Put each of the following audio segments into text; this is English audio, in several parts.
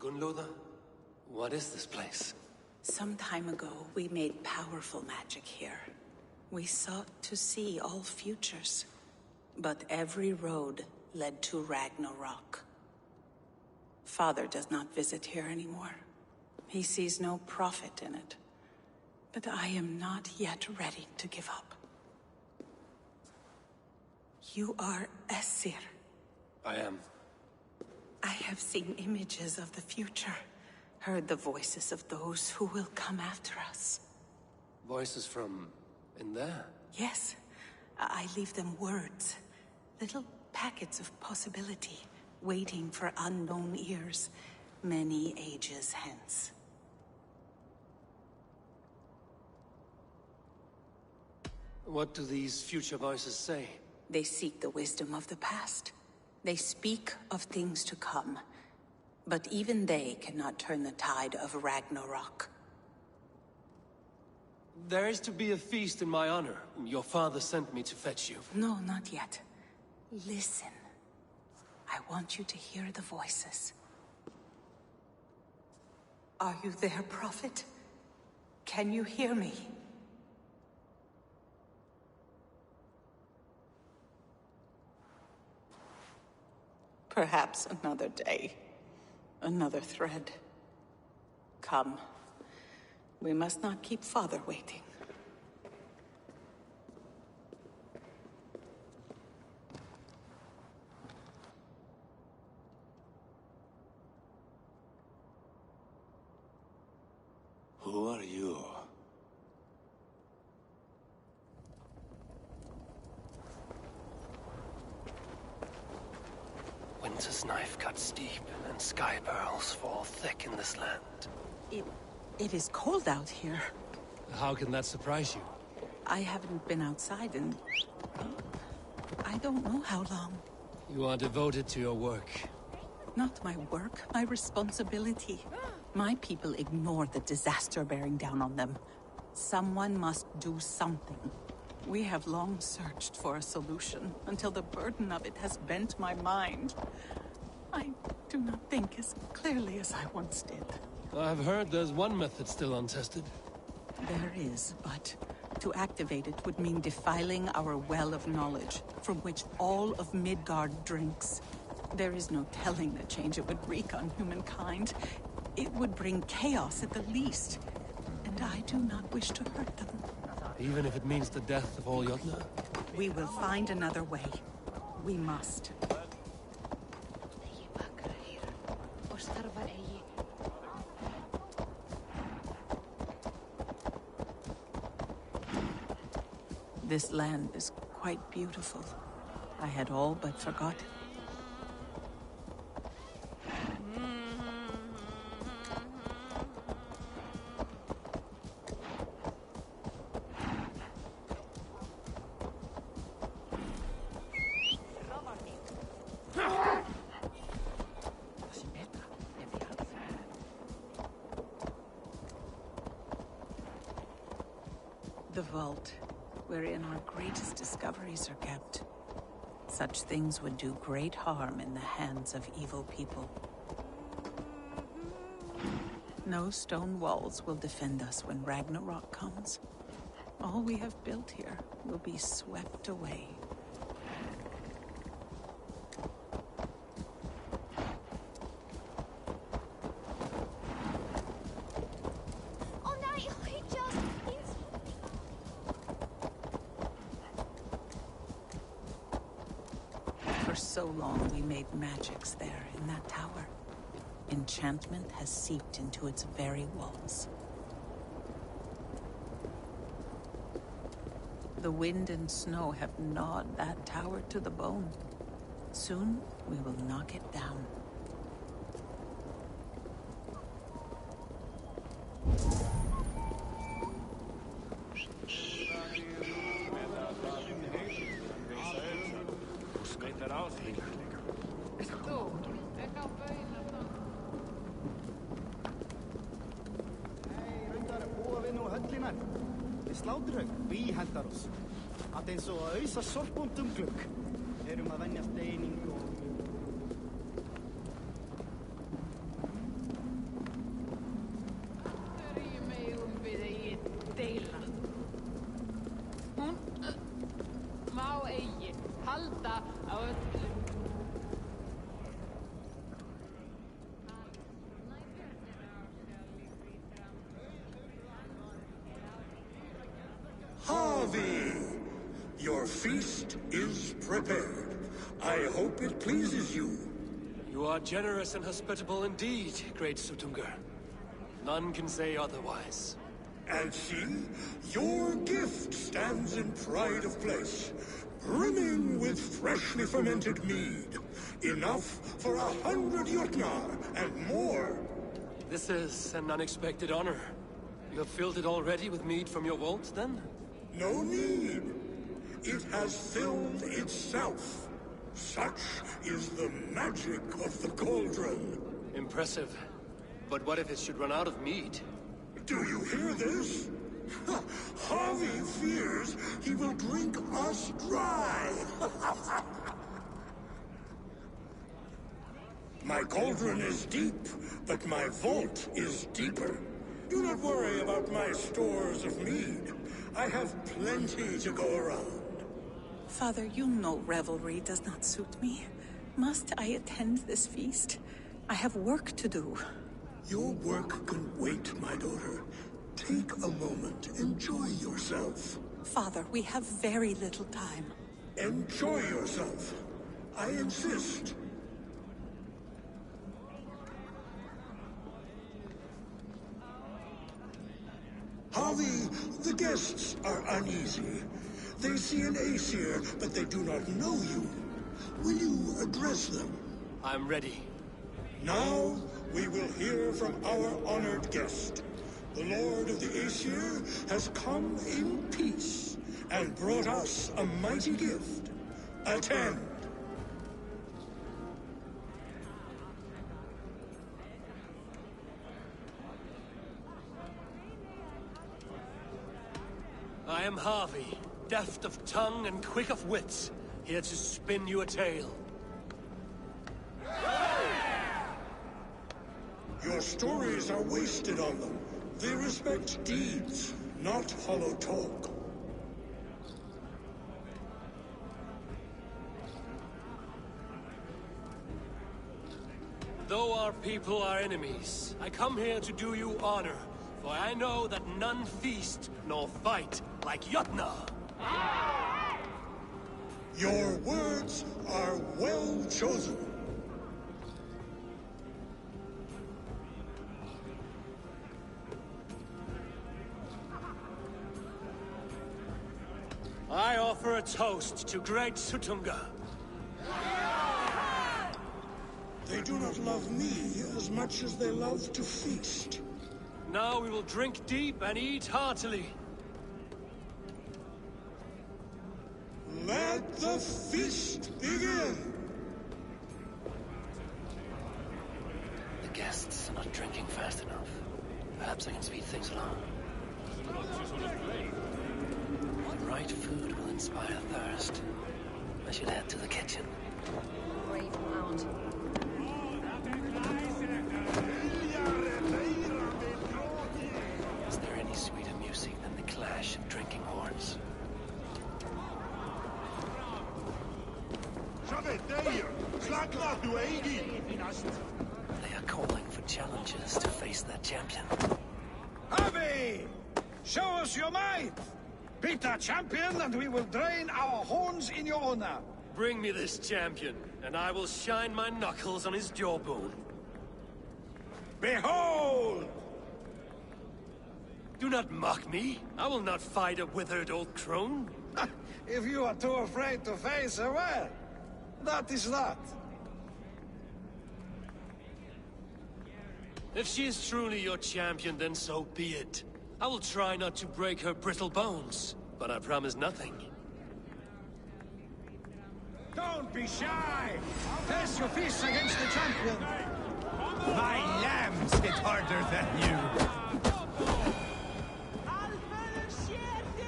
Gunloda? What is this place? Some time ago, we made powerful magic here. We sought to see all futures. But every road led to Ragnarok. Father does not visit here anymore. He sees no profit in it. But I am not yet ready to give up. You are Esir. I am. I have seen images of the future. Heard the voices of those who will come after us. Voices from in there? Yes. I leave them words. Little packets of possibility, waiting for unknown ears, many ages hence. What do these future voices say? They seek the wisdom of the past. They speak of things to come. But even they cannot turn the tide of Ragnarok. There is to be a feast in my honor. Your father sent me to fetch you. No, not yet. Listen. I want you to hear the voices. Are you there, Prophet? Can you hear me? Perhaps another day. Another thread. Come. We must not keep Father waiting. Who are you? Winter's knife cuts deep, and sky pearls fall thick in this land. It is cold out here. How can that surprise you? I haven't been outside in... I don't know how long. You are devoted to your work. Not my work, my responsibility. My people ignore the disaster bearing down on them. Someone must do something. We have long searched for a solution, until the burden of it has bent my mind. I do not think as clearly as I once did. I've heard there's one method still untested. There is, but to activate it would mean defiling our well of knowledge, from which all of Midgard drinks. There is no telling the change it would wreak on humankind. It would bring chaos at the least, and I do not wish to hurt them. Even if it means the death of all Jotnar? We will find another way. We must. This land is quite beautiful. I had all but forgotten. The vault, wherein our greatest discoveries are kept. Such things would do great harm in the hands of evil people. No stone walls will defend us when Ragnarok comes. All we have built here will be swept away. For so long we made magics there in that tower. Enchantment has seeped into its very walls. The wind and snow have gnawed that tower to the bone. Soon we will knock it down. Sláturhaug, bíhendar oss. Að eins og að ausa sorpbóndum glugg. Erum að venjast eining og... halda á öllum. Harvey! Your feast is prepared. I hope it pleases you. You are generous and hospitable indeed, great Sutungar. None can say otherwise. And see, your gift stands in pride of place, brimming with freshly fermented mead. Enough for 100 Jotnar and more. This is an unexpected honor. You have filled it already with mead from your vault, then? No need. It has filled itself. Such is the magic of the cauldron. Impressive. But what if it should run out of mead? Do you hear this? Harvey fears he will drink us dry. My cauldron is deep, but my vault is deeper. Do not worry about my stores of mead. I have plenty to go around. Father, you know revelry does not suit me. Must I attend this feast? I have work to do. Your work can wait, my daughter. Take a moment. Enjoy yourself. Father, we have very little time. Enjoy yourself. I insist. Harvey, the guests are uneasy. They see an Aesir, but they do not know you. Will you address them? I'm ready. Now, we will hear from our honored guest. The Lord of the Aesir has come in peace and brought us a mighty gift. Attend. I am Harvey, deft of tongue and quick of wits, here to spin you a tale. Your stories are wasted on them. They respect deeds, not hollow talk. Though our people are enemies, I come here to do you honor, for I know that none feast nor fight like Jotnar. Your words are well chosen. I offer a toast to great Sutunga. They do not love me as much as they love to feast. Now we will drink deep and eat heartily. Let the feast begin! The guests are not drinking fast enough. Perhaps I can speed things along. The right food will inspire thirst. I should head to the kitchen. Brave mount. Is there any sweeter music than the clash of drinking horns? They are calling for challengers to face their champion. Harvey! Show us your might! Beat our champion and we will drain our horns in your honor. Bring me this champion, and I will shine my knuckles on his jawbone. Behold! Do not mock me. I will not fight a withered old crone. If you are too afraid to face her, well, that is that. If she is truly your champion, then so be it. I will try not to break her brittle bones, but I promise nothing. Don't be shy! Test your fists against the champion! My lambs hit harder than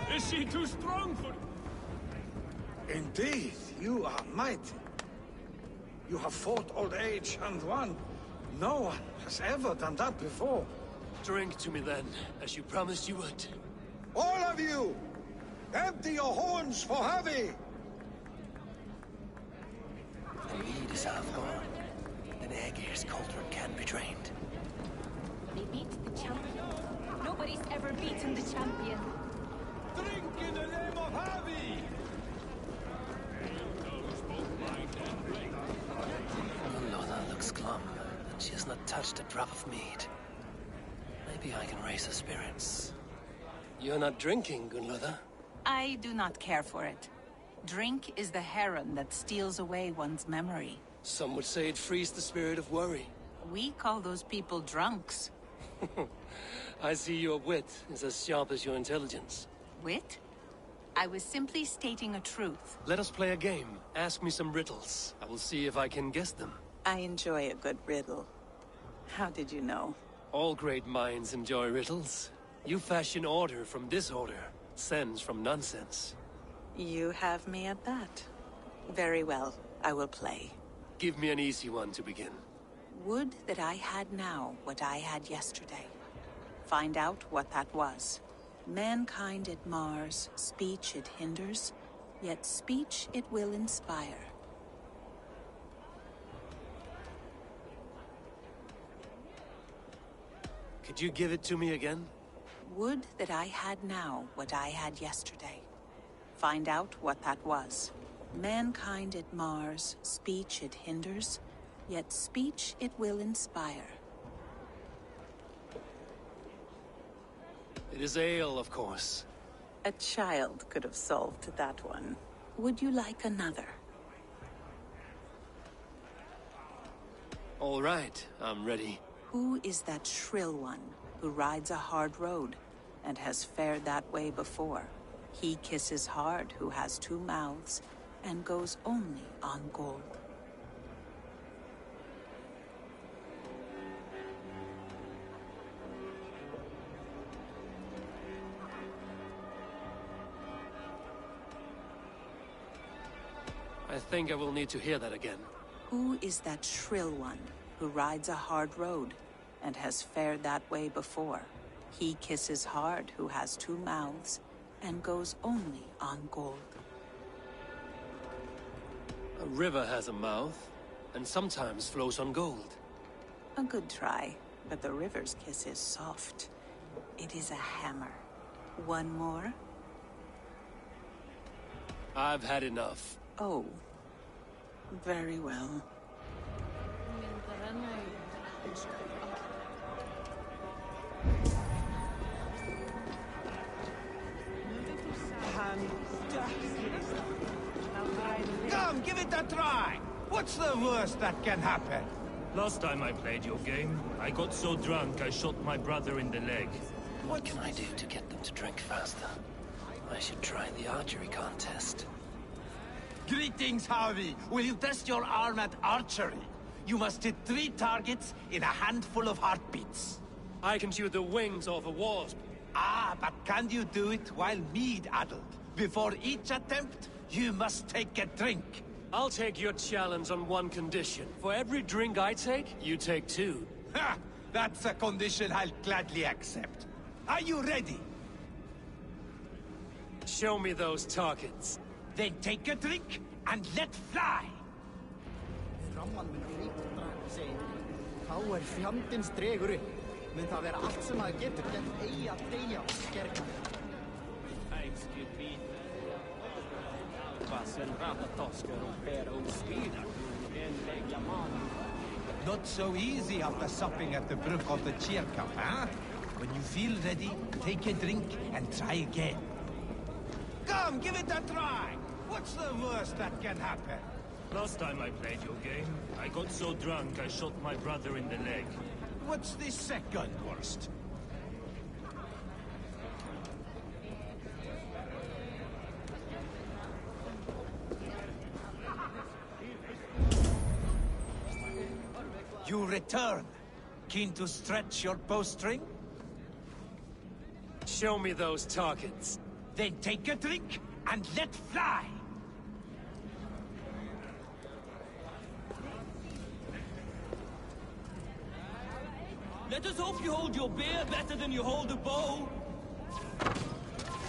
you. Is she too strong for... Indeed, you are mighty. You have fought old age and won. No one has ever done that before. Drink to me then, as you promised you would. All of you! Empty your horns for Harvey! is half gone. Then Aegir's cauldron can be drained. They beat the champion. Nobody's ever beaten the champion. Drink in the name of Havi! Lola looks glum, and she has not touched a drop of mead. Maybe I can raise her spirits. You're not drinking, Gunlotha. I do not care for it. Drink is the heron that steals away one's memory. Some would say it frees the spirit of worry. We call those people drunks. I see your wit is as sharp as your intelligence. Wit? I was simply stating a truth. Let us play a game. Ask me some riddles. I will see if I can guess them. I enjoy a good riddle. How did you know? All great minds enjoy riddles. You fashion order from disorder, sense from nonsense. You have me at that. Very well, I will play. Give me an easy one to begin. Would that I had now what I had yesterday. Find out what that was. Mankind it mars, speech it hinders, yet speech it will inspire. Could you give it to me again? Would that I had now what I had yesterday. Find out what that was. Mankind it mars, speech it hinders, yet speech it will inspire. It is ale, of course. A child could have solved that one. Would you like another? All right, I'm ready. Who is that shrill one who rides a hard road and has fared that way before? He kisses hard who has two mouths and goes only on gold. I think I will need to hear that again. Who is that shrill one who rides a hard road and has fared that way before? He kisses hard who has two mouths and goes only on gold. A river has a mouth, and sometimes flows on gold. A good try, but the river's kiss is soft. It is a hammer. One more? I've had enough. Oh. Very well. Come, give it a try! What's the worst that can happen? Last time I played your game, I got so drunk I shot my brother in the leg. What can I do to get them to drink faster? I should try the archery contest. Greetings, Harvey. Will you test your arm at archery? You must hit 3 targets in a handful of heartbeats. I can shoot the wings off a wasp. Ah, but can you do it while mead-addled? Before each attempt, you must take a drink. I'll take your challenge on one condition. For every drink I take, you take 2. Ha! That's a condition I'll gladly accept. Are you ready? Show me those targets. Then take a drink and let fly. Frammann mun hleypa segir. Þá fjandinn stregur upp. Mun það vera allt sem maður getur gert eigi að deyja og skerga. Not so easy after supping at the Brook of the Cheer Cup, huh? When you feel ready, take a drink and try again. Come, give it a try! What's the worst that can happen? Last time I played your game, I got so drunk I shot my brother in the leg. What's the second worst? You return. Keen to stretch your bowstring? Show me those targets. Then take a drink and let fly! Let us hope you hold your beer better than you hold a bow.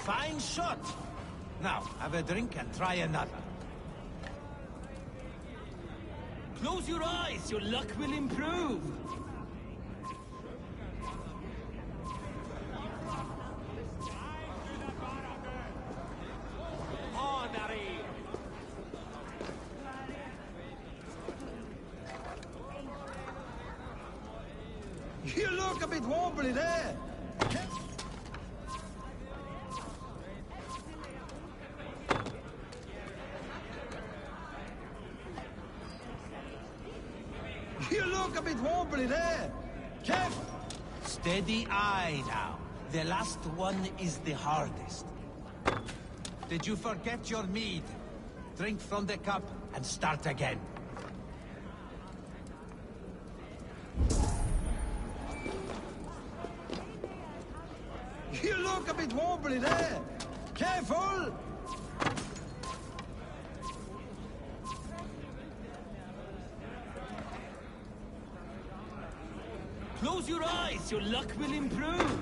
Fine shot! Now, have a drink and try another. Close your eyes, your luck will improve. You look a bit wobbly there. You look a bit wobbly there. Careful. Steady eye now. The last one is the hardest. Did you forget your mead? Drink from the cup and start again. You look a bit wobbly there. Careful! Close your eyes, your luck will improve.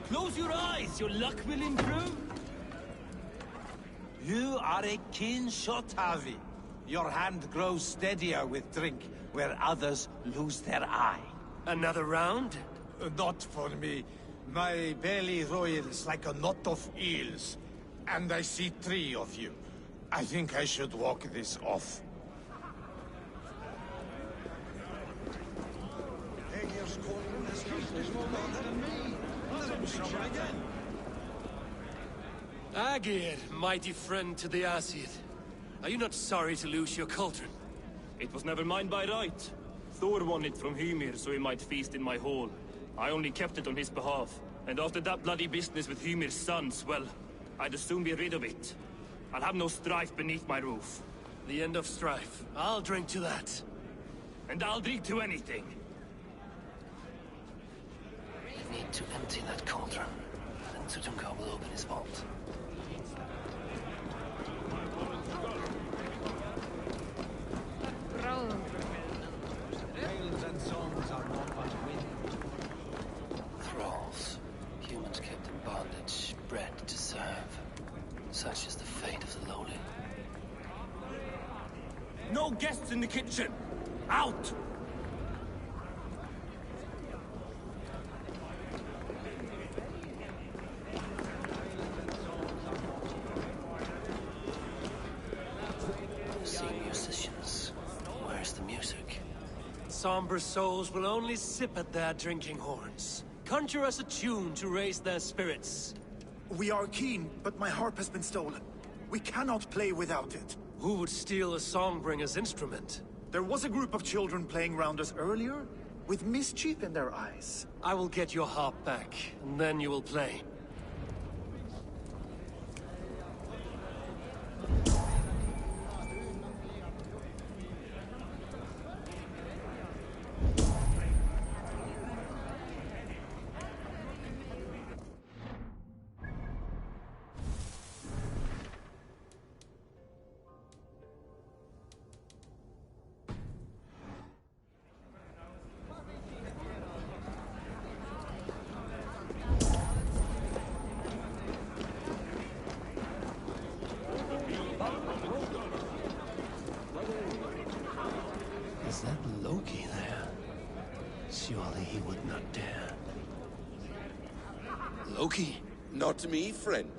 Close your eyes, your luck will improve. You are a keen shot, Harvey. Your hand grows steadier with drink, where others lose their eye. Another round? Not for me. My belly roils like a knot of eels. And I see 3 of you. I think I should walk this off. Agir, mighty friend to the Aesir. Are you not sorry to lose your cauldron? It was never mine by right. Thor won it from Hymir so he might feast in my hall. I only kept it on his behalf. And after that bloody business with Hymir's sons, well, I'd as soon be rid of it. I'll have no strife beneath my roof. The end of strife. I'll drink to that. And I'll drink to anything. We need to empty that cauldron. Then Tutunka will open his vault. Tales and songs are not but wind. Thralls. Humans kept in bondage, bred to serve. Such is the fate of the lowly. No guests in the kitchen! Out! See musicians. Where's the music? Somber souls will only sip at their drinking horns. Conjure us a tune to raise their spirits. We are keen, but my harp has been stolen. We cannot play without it. Who would steal a songbringer's instrument? There was a group of children playing round us earlier, with mischief in their eyes. I will get your harp back, and then you will play. Is that Loki there? Surely he would not dare. Loki? Not me, friend.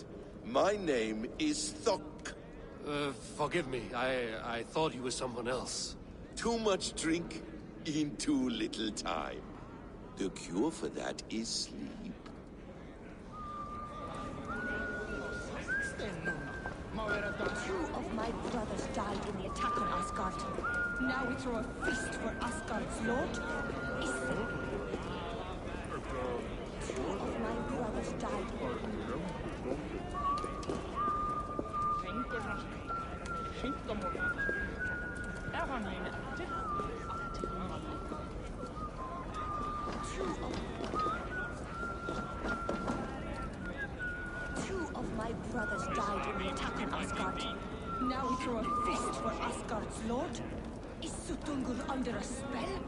My name is Thok. Forgive me. I thought you were someone else. Too much drink in too little time. The cure for that is sleep. Two of my brothers died in the attack on Asgard. Now we throw a feast for Asgard's lord? Two of my brothers died. Two of my brothers died in the attack on Asgard. Now we throw a feast for Asgard's lord? Is Sutungur under a spell?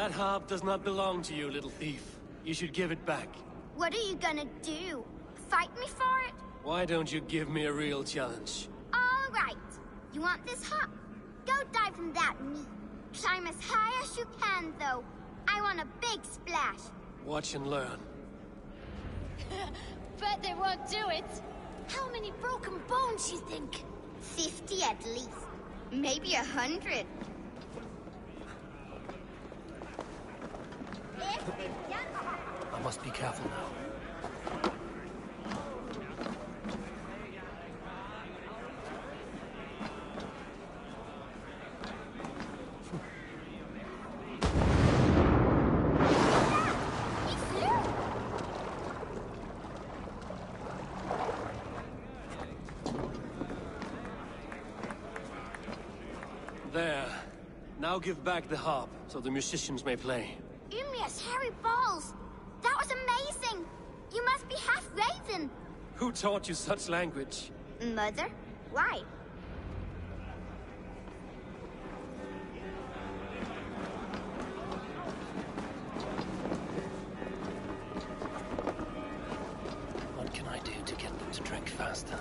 That harp does not belong to you, little thief. You should give it back. What are you gonna do? Fight me for it? Why don't you give me a real challenge? All right. You want this harp? Go dive in that meat. Climb as high as you can, though. I want a big splash. Watch and learn. Bet they won't do it. How many broken bones, you think? 50 at least. Maybe 100. I must be careful now. There. Now give back the harp, so the musicians may play. Ymir hairy balls! That was amazing! You must be half raven! Who taught you such language? Mother? Why? What can I do to get them to drink faster?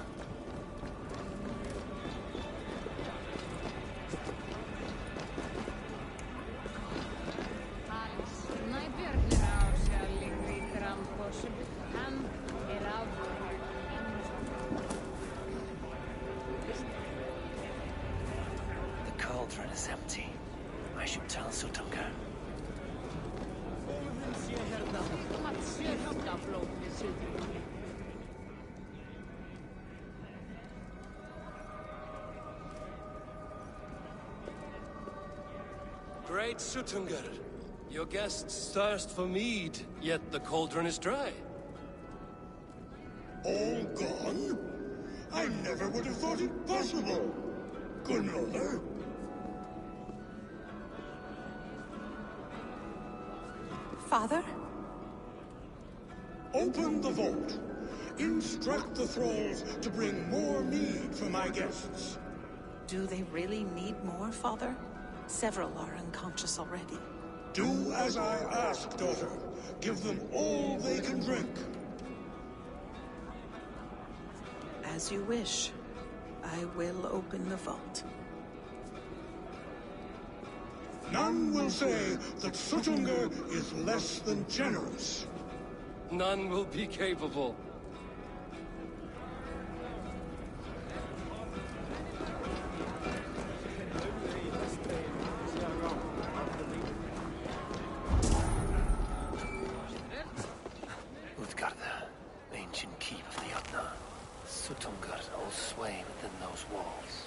The cauldron is empty. I should tell Sutunga. Great Sutungar, your guests thirst for mead, yet the cauldron is dry. All gone? I never would have thought it possible. Gunnar? Father? Open the vault. Instruct the thralls to bring more mead for my guests. Do they really need more, Father? Several are unconscious already. Do as I ask, daughter. Give them all they can drink. As you wish. I will open the vault. None will say that Sutunga is less than generous. None will be capable. Utgarda, ancient keep of the Jotnar. Sutungar hold sway within those walls.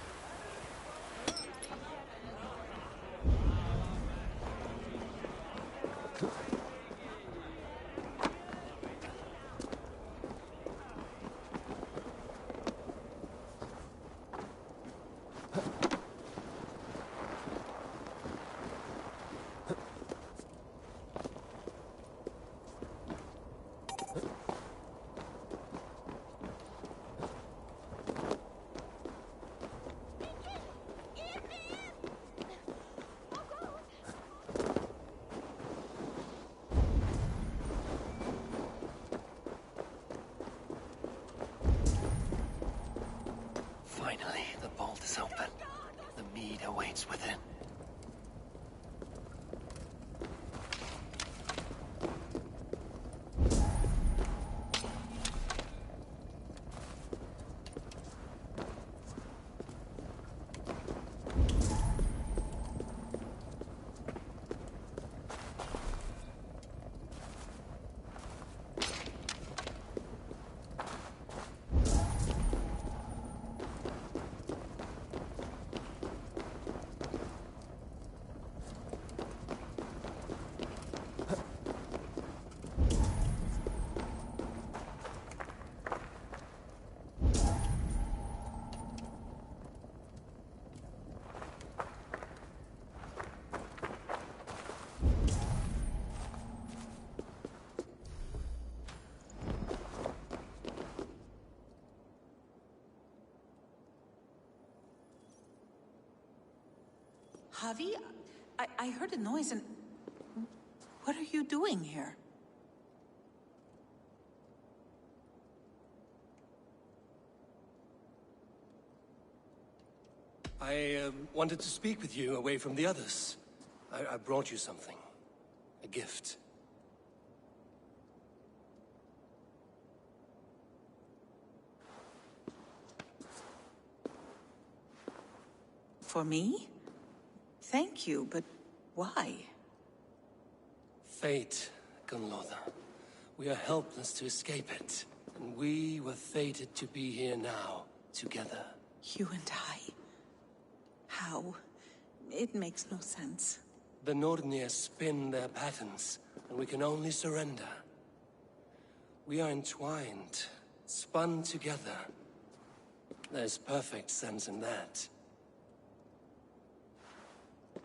Finally, the vault is open. The mead awaits within. Javi, I heard a noise and... What are you doing here? I wanted to speak with you away from the others. I brought you something. A gift. For me? Thank you, but why? Fate, Gunlotha. We are helpless to escape it. And we were fated to be here now, together. You and I? How? It makes no sense. The Nordnir spin their patterns, and we can only surrender. We are entwined, spun together. There's perfect sense in that.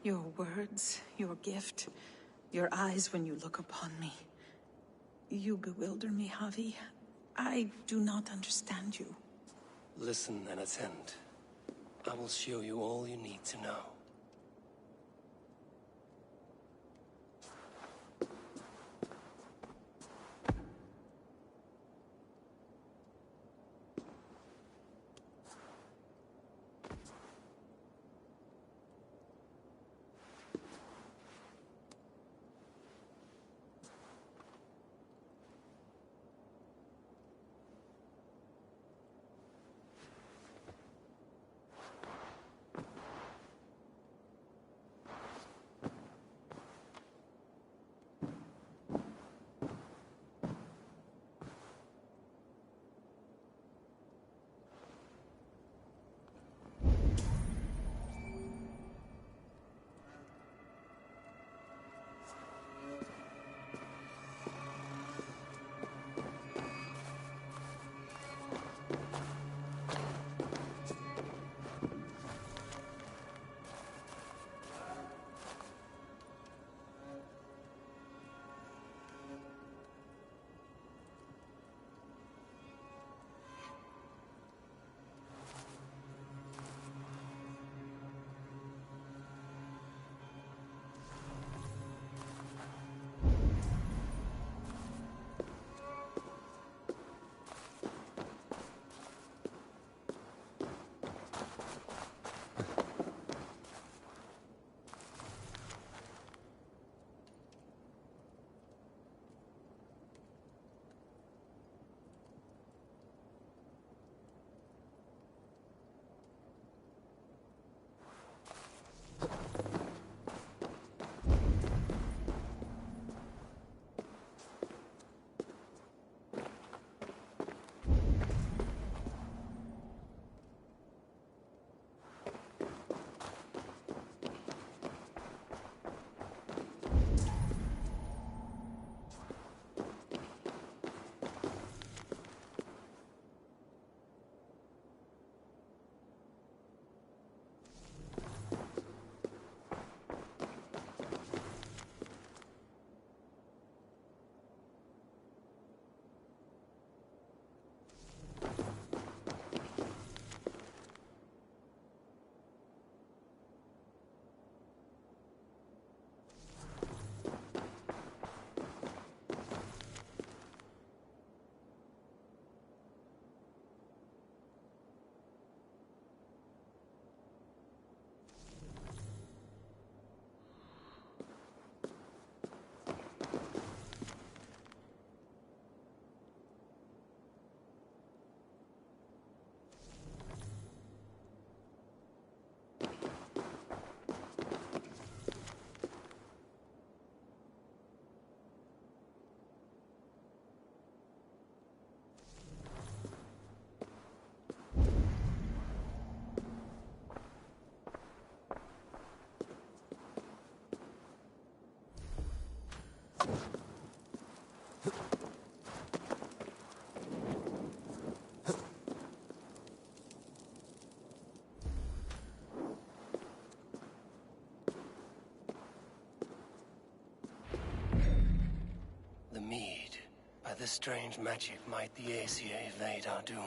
Your words, your gift, your eyes when you look upon me. You bewilder me, Javi. I do not understand you. Listen and attend. I will show you all you need to know. By this strange magic might the Aesir evade our doom.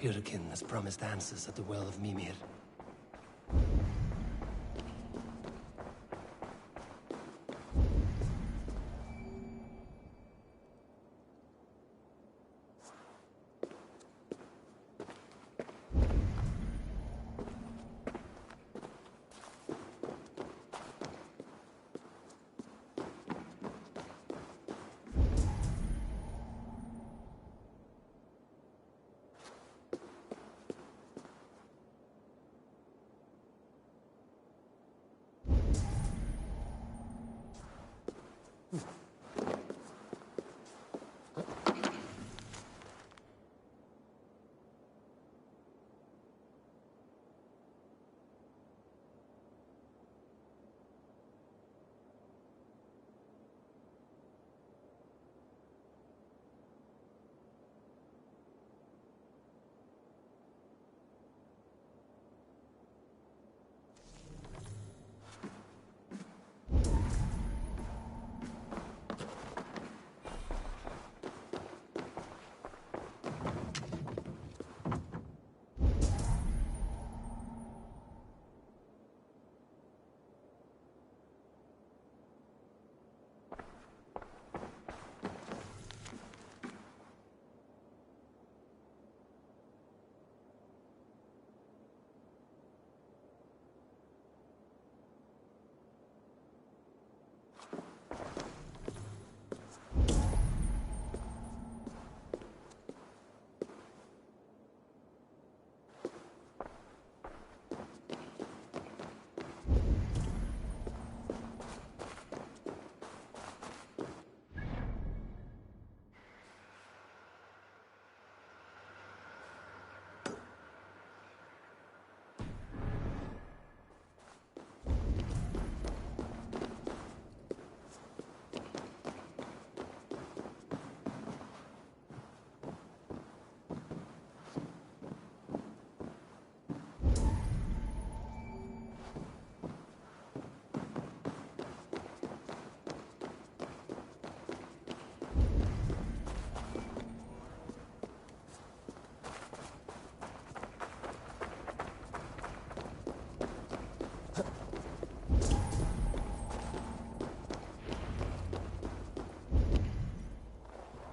Yrkin has promised answers at the Well of Mimir.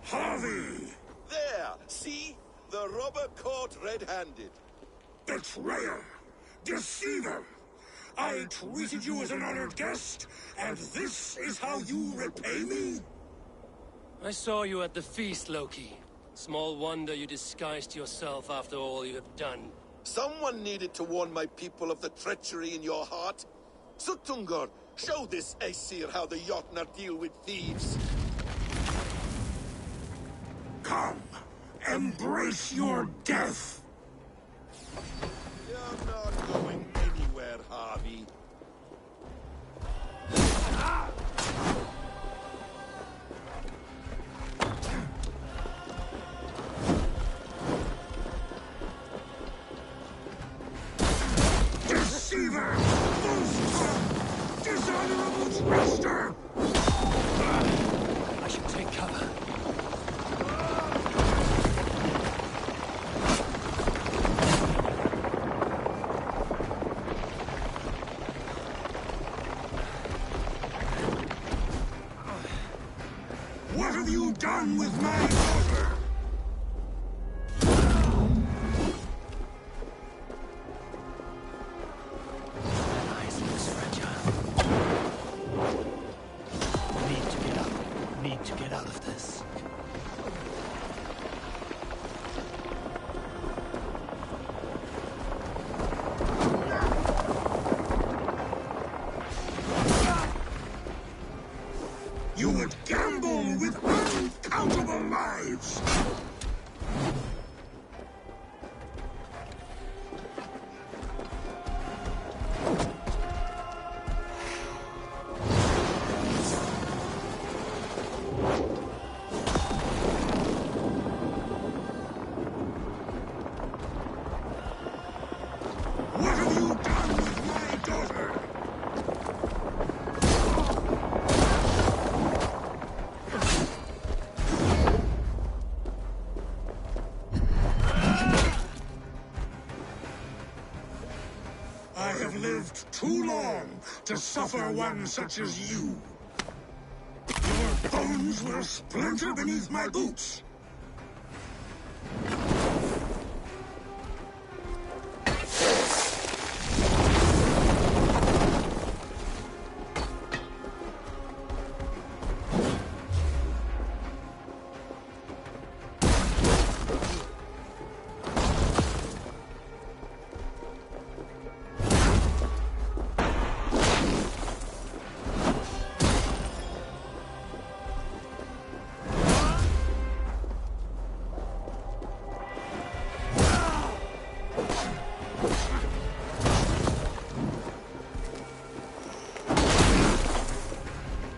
Harvey! There! See? The robber caught red-handed. Betrayer! Deceiver! I treated you as an honored guest, and this is how you repay me? I saw you at the feast, Loki. Small wonder you disguised yourself after all you have done. Someone needed to warn my people of the treachery in your heart. Suttungr, show this Aesir how the Jotnar deal with thieves. Come, embrace your death! You're not going anywhere, Harvey. Deceiver! False! Dishonorable trickster! I should take cover. What have you done with my daughter? That ice looks fragile. Need to get out. Need to get out of this. You would gamble with uncountable lives! What have you done with my daughter? to suffer one such as you. Your bones will splinter beneath my boots.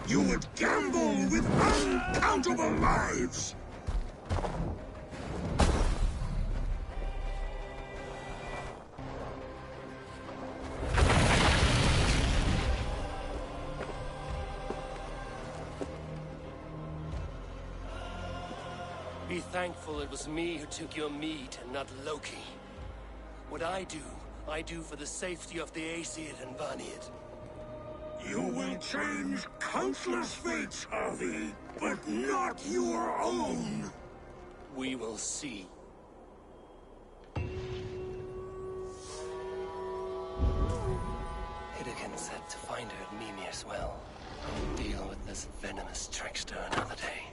You would gamble with uncountable lives! Be thankful it was me who took your meat and not Loki. What I do for the safety of the Aesir and Vanir. You will change countless fates, Harvey, but not your own! We will see. Hidekin said to find her at Mimir's well, and deal with this venomous trickster another day.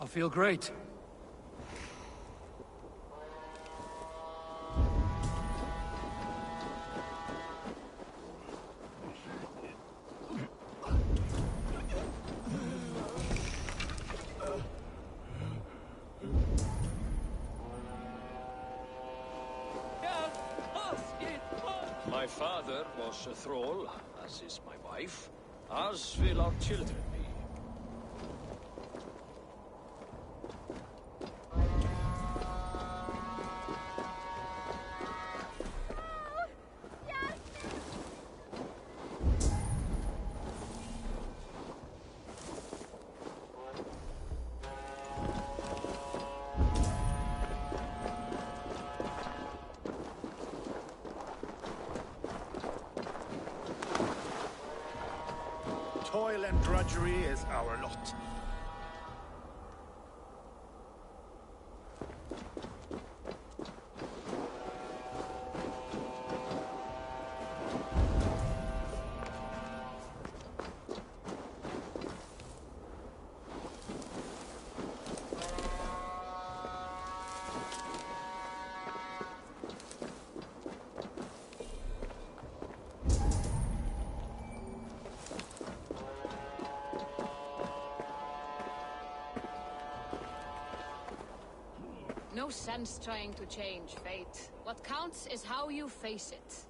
I feel great. My father was a thrall, as is my wife, as will our children be. Toil and drudgery is our lot. No sense trying to change fate. What counts is how you face it.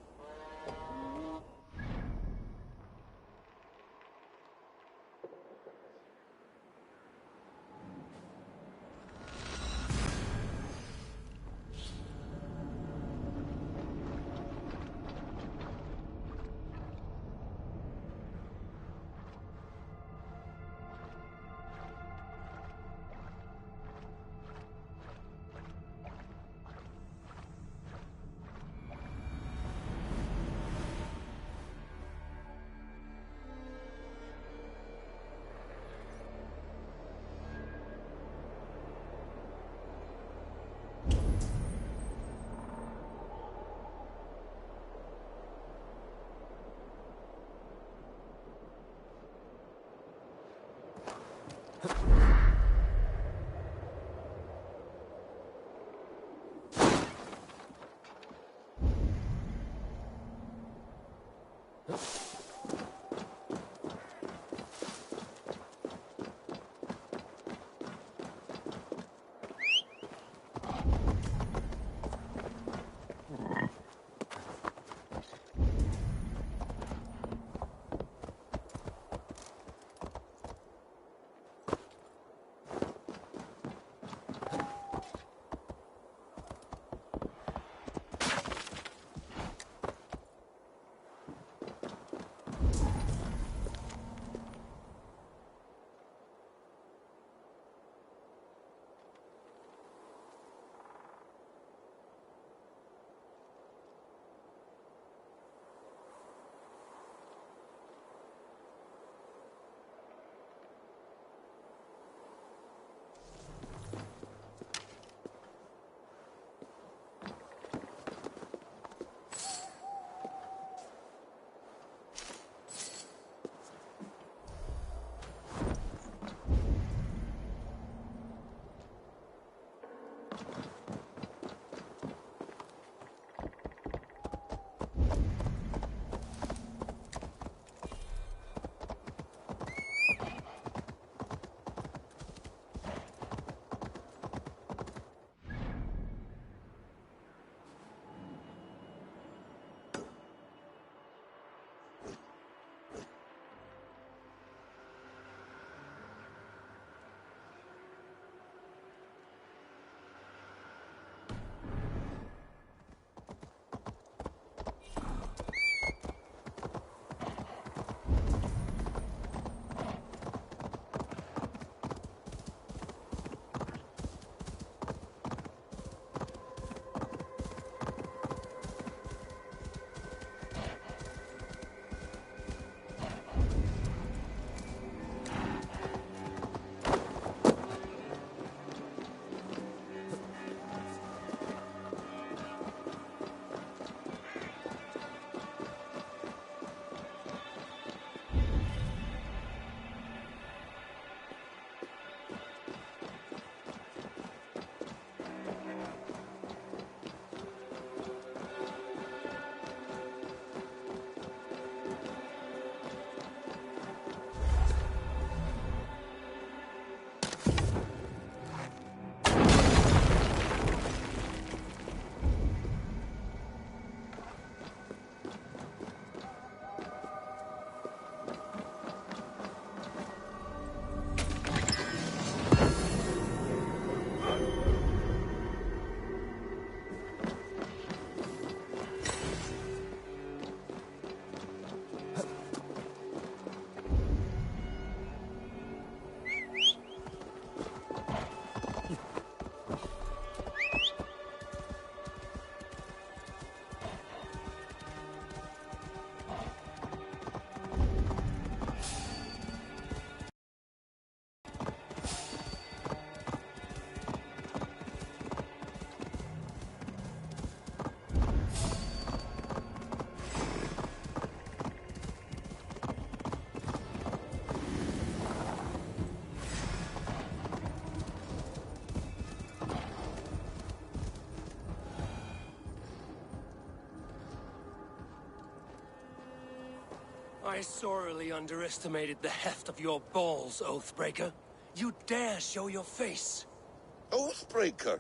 I sorely underestimated the heft of your balls, Oathbreaker. You dare show your face? Oathbreaker,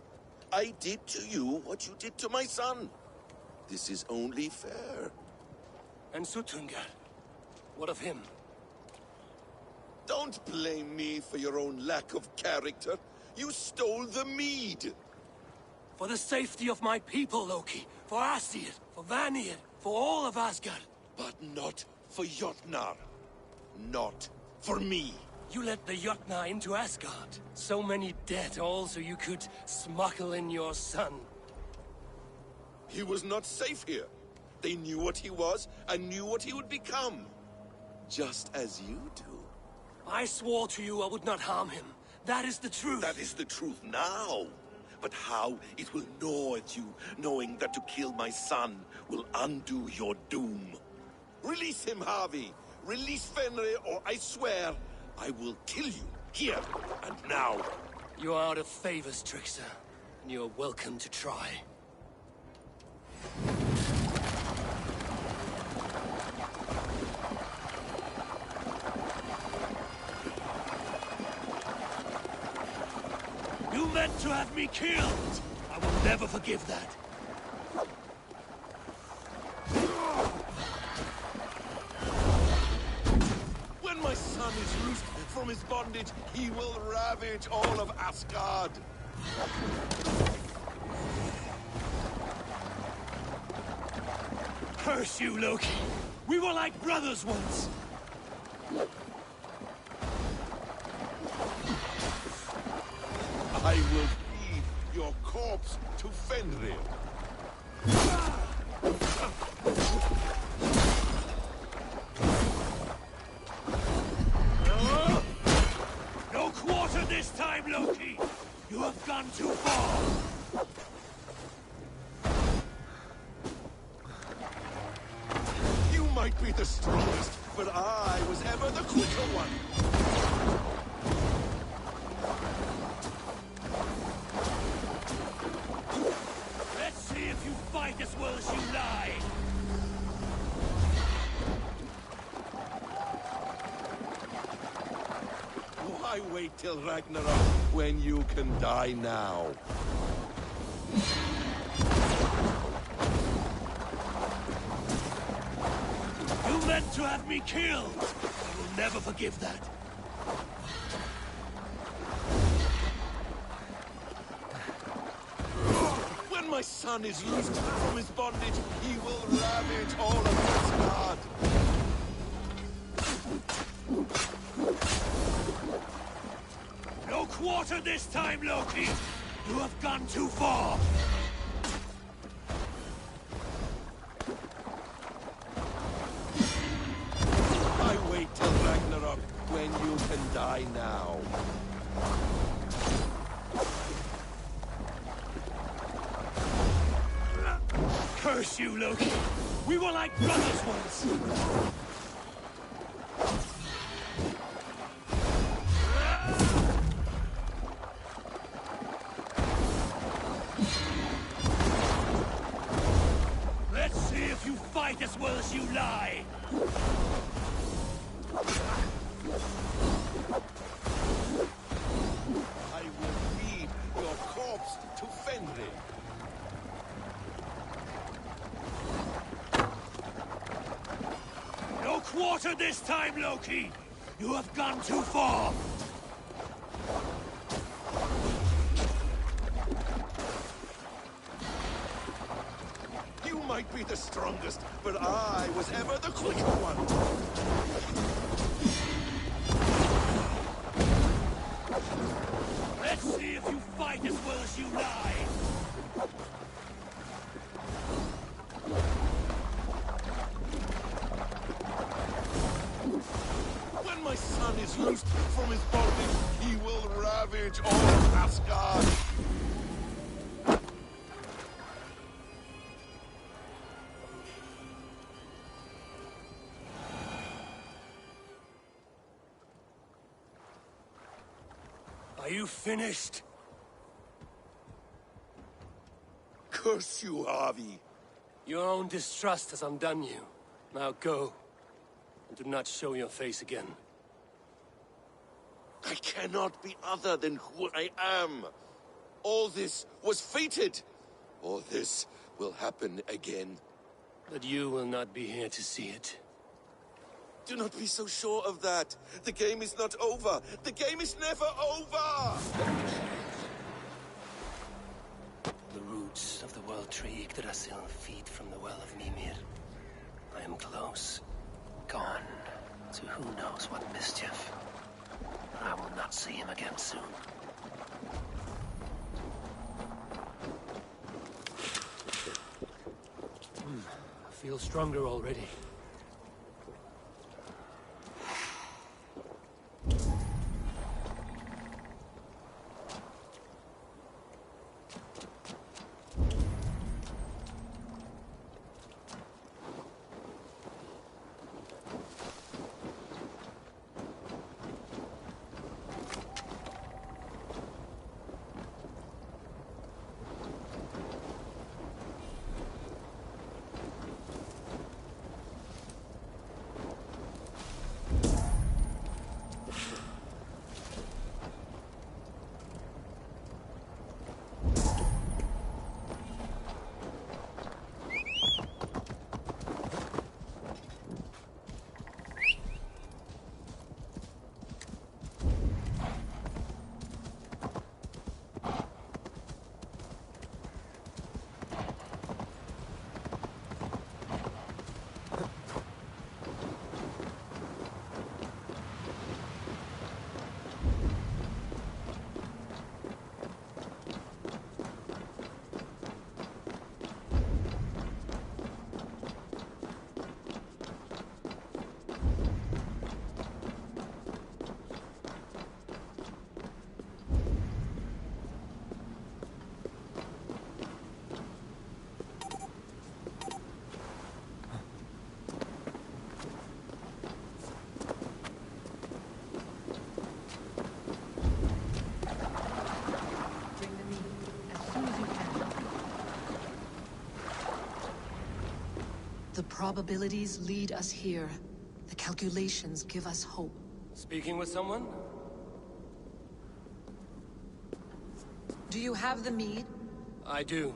I did to you what you did to my son. This is only fair. And Suttungr? What of him? Don't blame me for your own lack of character. You stole the mead. For the safety of my people, Loki. For Aesir, for Vanir, for all of Asgard. But not for Jotnar. Not for me. You let the Jotnar into Asgard. So many dead, all so you could smuggle in your son. He was not safe here. They knew what he was and knew what he would become. Just as you do. I swore to you I would not harm him. That is the truth. That is the truth now. But how it will gnaw at you, knowing that to kill my son will undo your doom. Release him, Harvey. Release Fenrir, or I swear, I will kill you, here and now. You are out of favors, Trickster. And you are welcome to try. meant to have me killed! I will never forgive that. When my son is loosed from his bondage, he will ravage all of Asgard. Curse you, Loki! We were like brothers once! I will feed your corpse to Fenrir. No quarter this time, Loki! You have gone too far! You might be the strongest, but I was ever the quicker one. Let's see if you fight as well as you lie! Why wait till Ragnarok when you can die now? You meant to have me killed! I will never forgive that. When my son is loosed from his bondage, he will ravage all of Asgard. No quarter this time, Loki! You have gone too far! I wait till Ragnarok when you can die now. Curse you, Loki! We were like brothers once! Let's see if you fight as well as you lie! I will feed your corpse to Fenrir. No quarter this time, Loki! You have gone too far! You might be the strongest, but I was ever the quicker one. Let's see if you fight as well as you lie! When my son is loosed from his bondage, he will ravage all of Asgard. Are you finished? Curse you, Harvey. Your own distrust has undone you. Now go. And do not show your face again. I cannot be other than who I am. All this was fated. All this will happen again. But you will not be here to see it. Do not be so sure of that. The game is not over. The game is never over! The roots of the world tree Yggdrasil feed from the well of Mimir. I am close. Gone to who knows what mischief. I will not see him again soon. I feel stronger already. probabilities lead us here. The calculations give us hope. Speaking with someone? Do you have the mead? I do.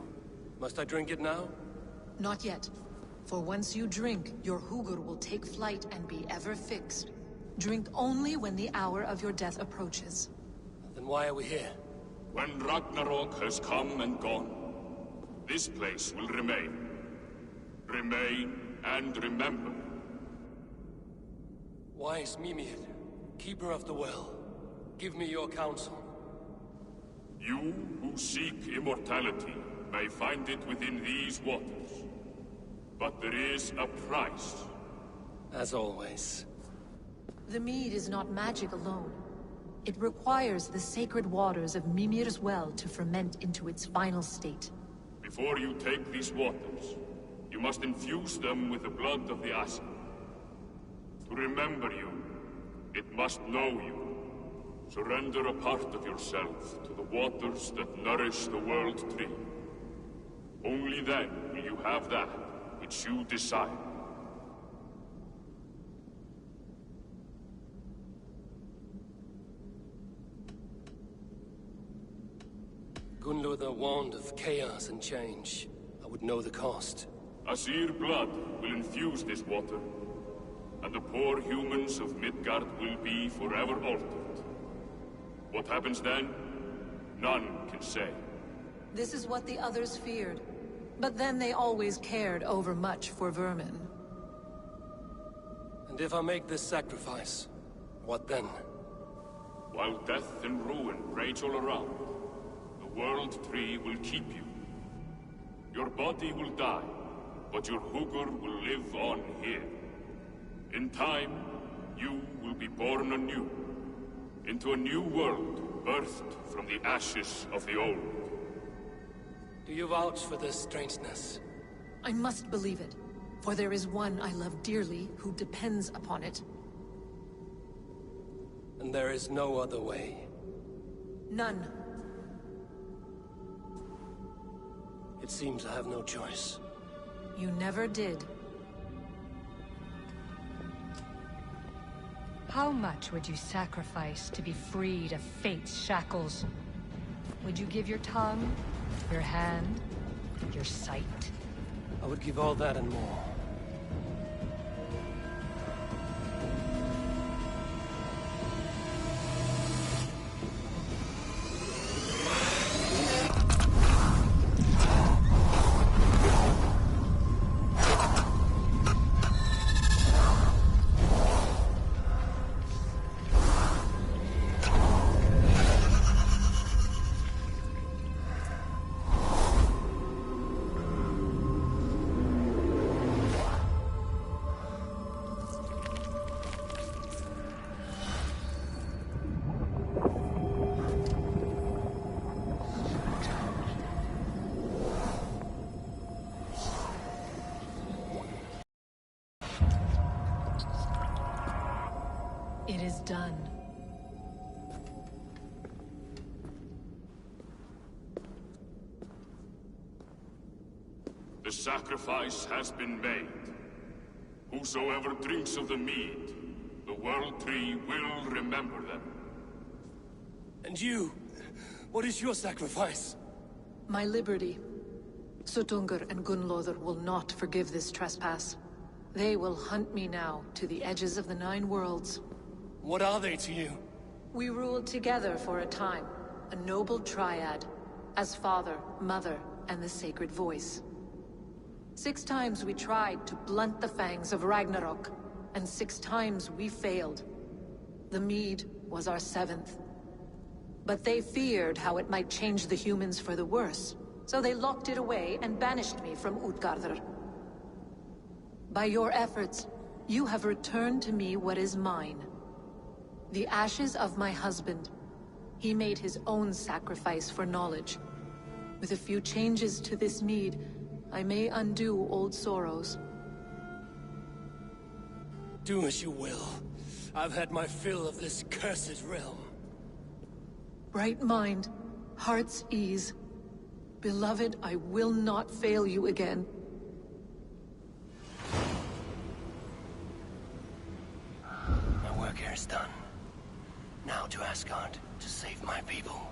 Must I drink it now? Not yet. For once you drink, your Hugur will take flight and be ever fixed. Drink only when the hour of your death approaches. Then why are we here? When Ragnarok has come and gone, this place will remain. Remain and remember. Wise Mimir, keeper of the well, give me your counsel. You who seek immortality may find it within these waters. But there is a price. As always. The mead is not magic alone. It requires the sacred waters of Mimir's well to ferment into its final state. Before you take these waters, you must infuse them with the blood of the Ashen. To remember you, it must know you. Surrender a part of yourself to the waters that nourish the World Tree. Only then will you have that which you desire. Gunlother warned of chaos and change. I would know the cost. Asir blood will infuse this water, and the poor humans of Midgard will be forever altered. What happens then? None can say. This is what the others feared. But then they always cared overmuch for vermin. And if I make this sacrifice, what then? While death and ruin rage all around, the World Tree will keep you. Your body will die, but your Hugur will live on here. In time, you will be born anew, into a new world birthed from the ashes of the old. Do you vouch for this strangeness? I must believe it, for there is one I love dearly who depends upon it. And there is no other way? None. It seems I have no choice. You never did. How much would you sacrifice to be freed of fate's shackles? Would you give your tongue, your hand, your sight? I would give all that and more. It is done. The sacrifice has been made. Whosoever drinks of the mead, the World Tree will remember them. And you? What is your sacrifice? My liberty. Suttungr and Gunlother will not forgive this trespass. They will hunt me now to the edges of the Nine Worlds. What are they to you? We ruled together for a time, a noble triad, as father, mother, and the sacred voice. 6 times we tried to blunt the fangs of Ragnarok, and 6 times we failed. The mead was our 7th. But they feared how it might change the humans for the worse, so they locked it away and banished me from Utgardr. By your efforts, you have returned to me what is mine. The ashes of my husband. He made his own sacrifice for knowledge. With a few changes to this mead, I may undo old sorrows. Do as you will. I've had my fill of this cursed realm. Bright mind, heart's ease. Beloved, I will not fail you again. work here is done. Now to Asgard to save my people.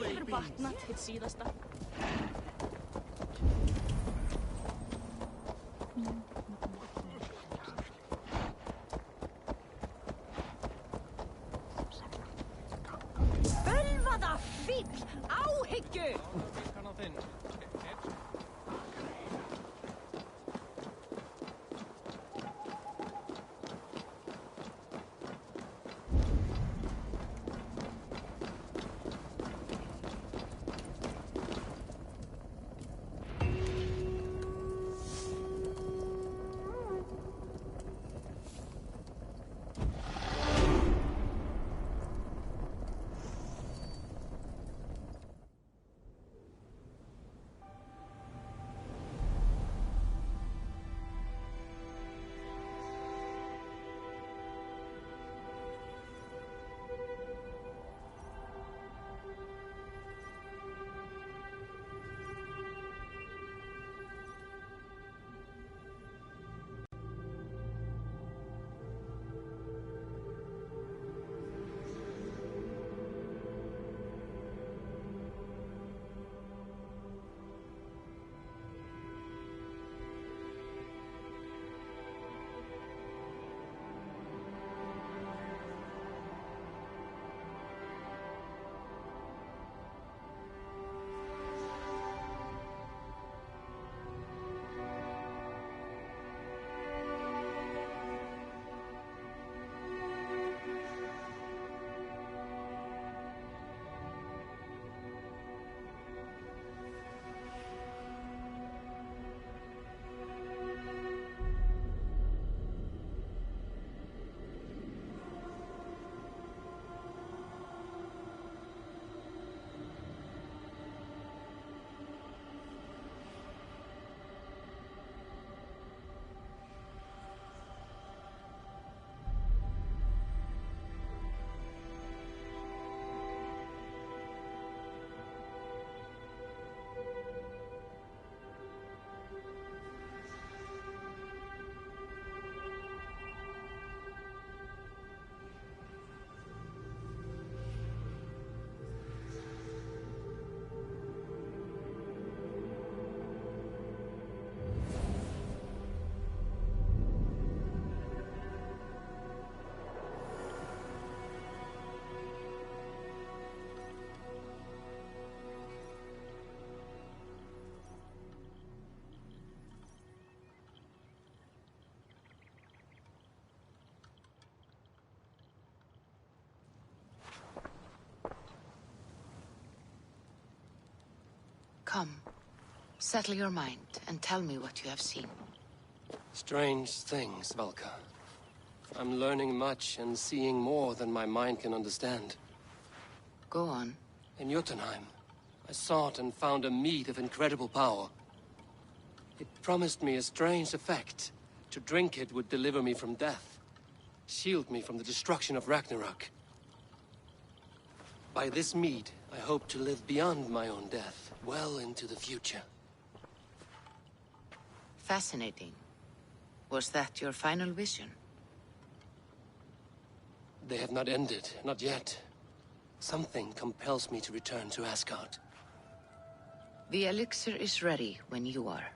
Hefur batnað hið síðasta. Bölvaða fíll! Áhyggju! Come. Settle your mind and tell me what you have seen. Strange things, Valka. I'm learning much and seeing more than my mind can understand. Go on. In Jotunheim, I sought and found a mead of incredible power. It promised me a strange effect. To drink it would deliver me from death, shield me from the destruction of Ragnarok. By this mead, I hope to live beyond my own death, well into the future. Fascinating. Was that your final vision? They have not ended, not yet. Something compels me to return to Asgard. The elixir is ready when you are.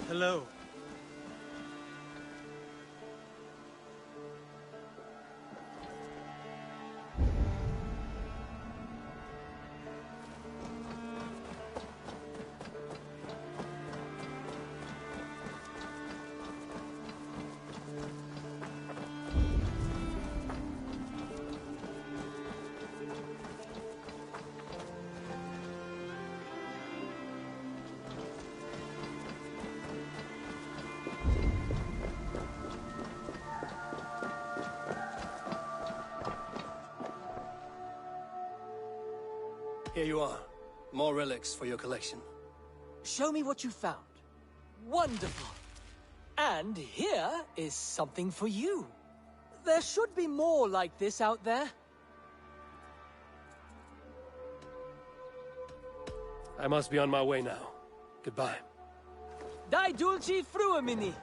Hello. Here you are. More relics for your collection. Show me what you found. Wonderful. And here is something for you. There should be more like this out there. I must be on my way now. Goodbye. Die dulci fruamini.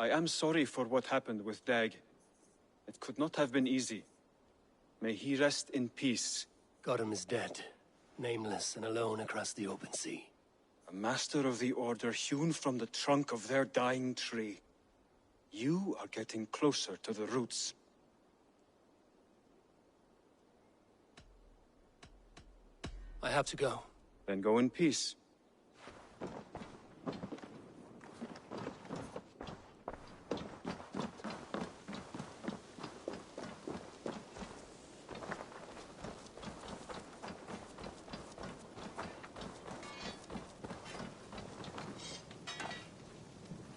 I am sorry for what happened with Dag. It could not have been easy. May he rest in peace. Godham is dead, nameless and alone across the open sea. A master of the Order hewn from the trunk of their dying tree. You are getting closer to the roots. I have to go. Then go in peace.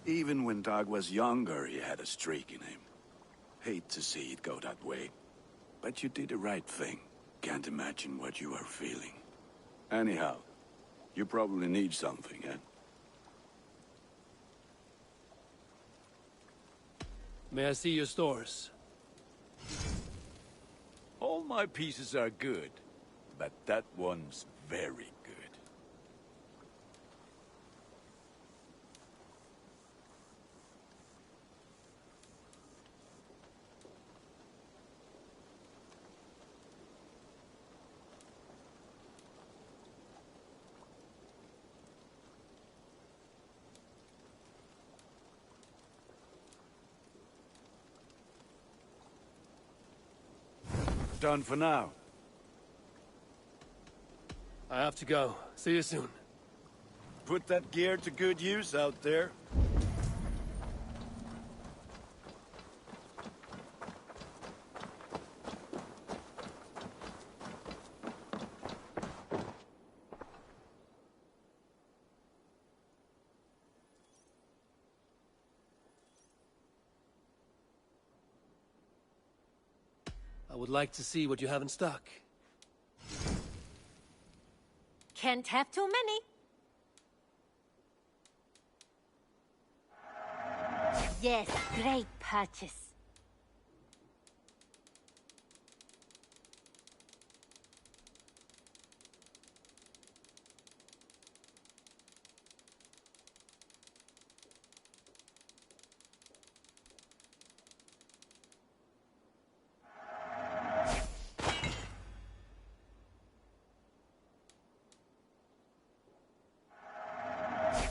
Even when Dag was younger, he had a streak in him. Hate to see it go that way. But you did the right thing. Can't imagine what you are feeling. Anyhow, you probably need something, eh? May I see your stores? All my pieces are good, but that one's very good. Done for now. I have to go. See you soon. Put that gear to good use out there. I would like to see what you have in stock. Can't have too many. Yes, great purchase.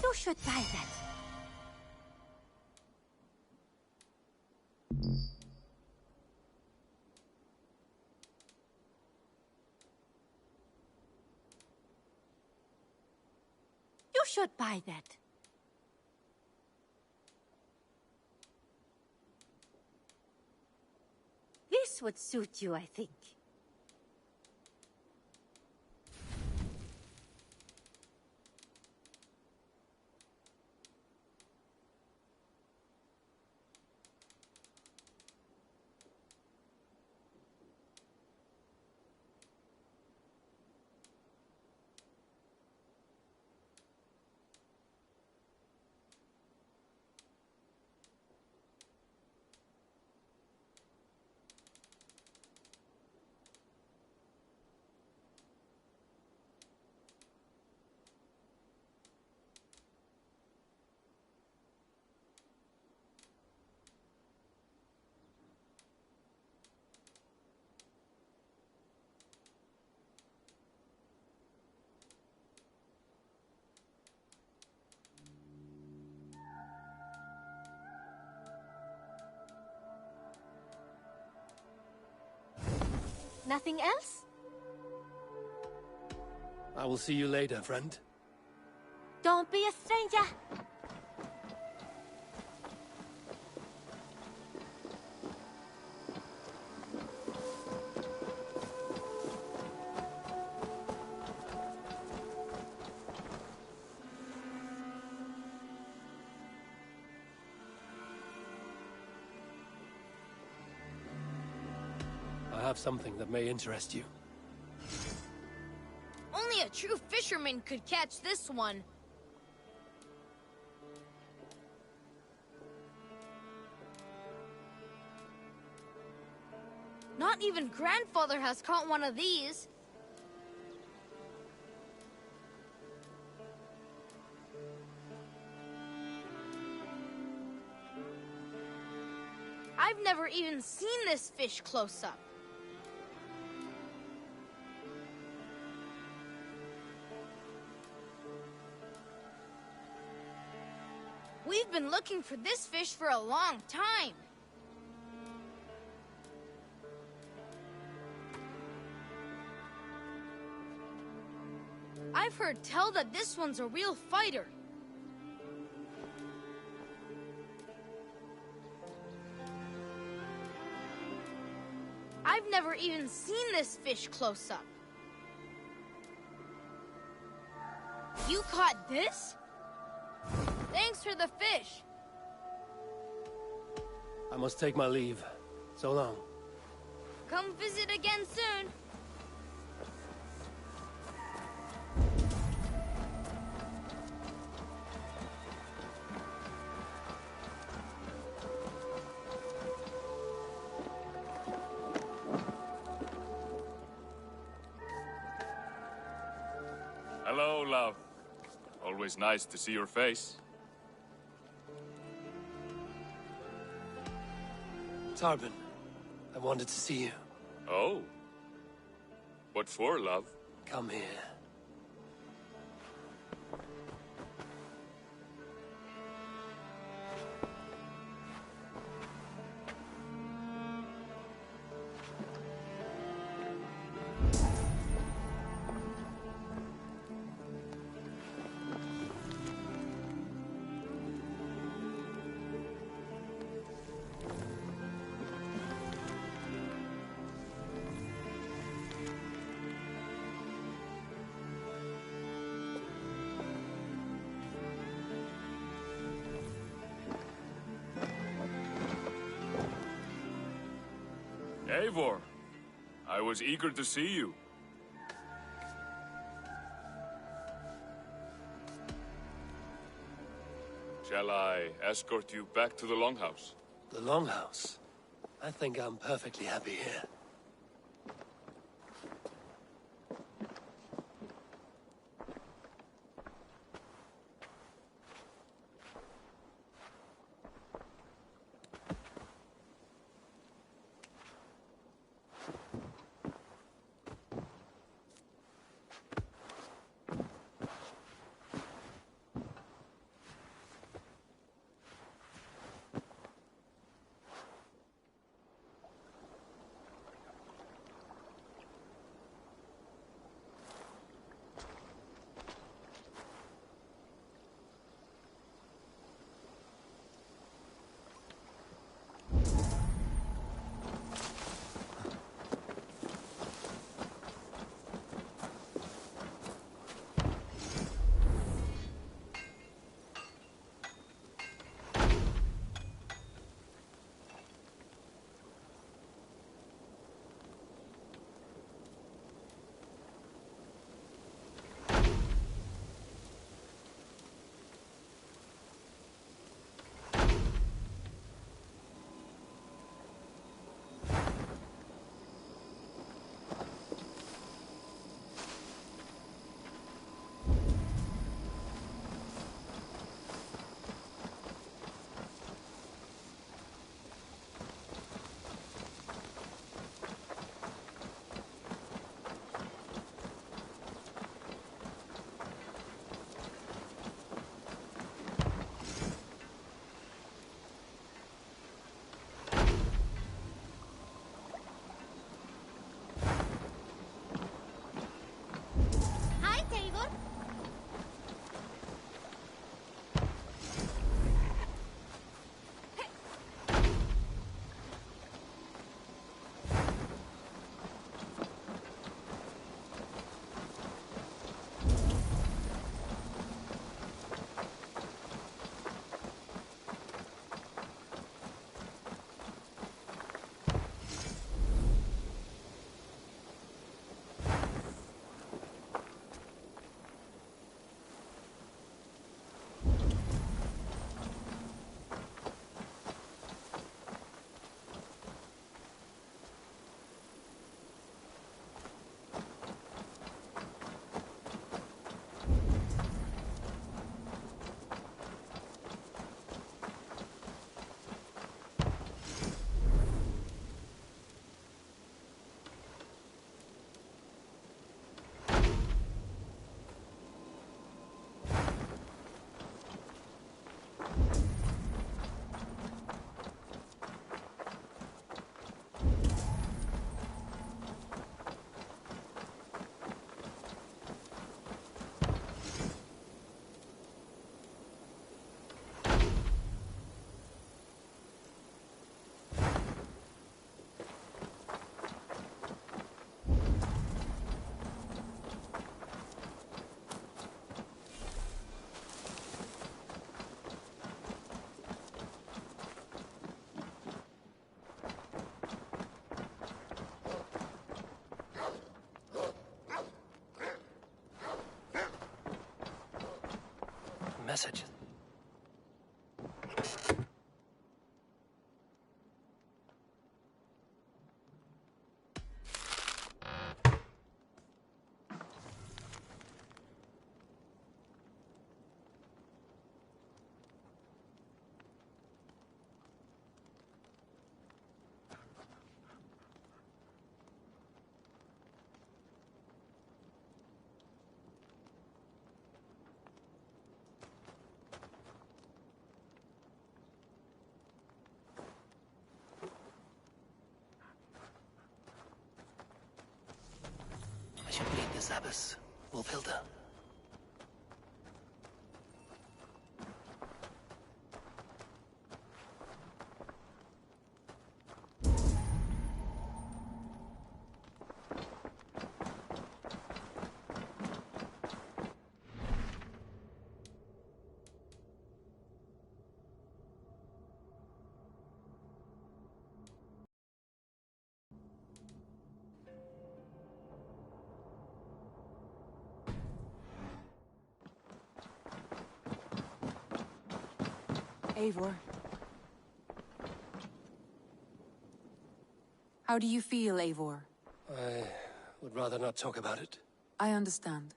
You should buy that. You should buy that. This would suit you, I think. Nothing else? I will see you later, friend. Don't be a stranger. I have something that may interest you. Only a true fisherman could catch this one. Not even grandfather has caught one of these. I've never even seen this fish close up. We've been looking for this fish for a long time. I've heard tell that this one's a real fighter. I've never even seen this fish close up. You caught this? Thanks for the fish. I must take my leave. So long. Come visit again soon. Hello, love. Always nice to see your face. Tarban, I wanted to see you. Oh. What for, love? Come here. Eivor, I was eager to see you. Shall I escort you back to the Longhouse? The Longhouse? I think I'm perfectly happy here. passage. I should meet this abbess, Wolfhilda. Eivor. How do you feel, Eivor? I would rather not talk about it. I understand.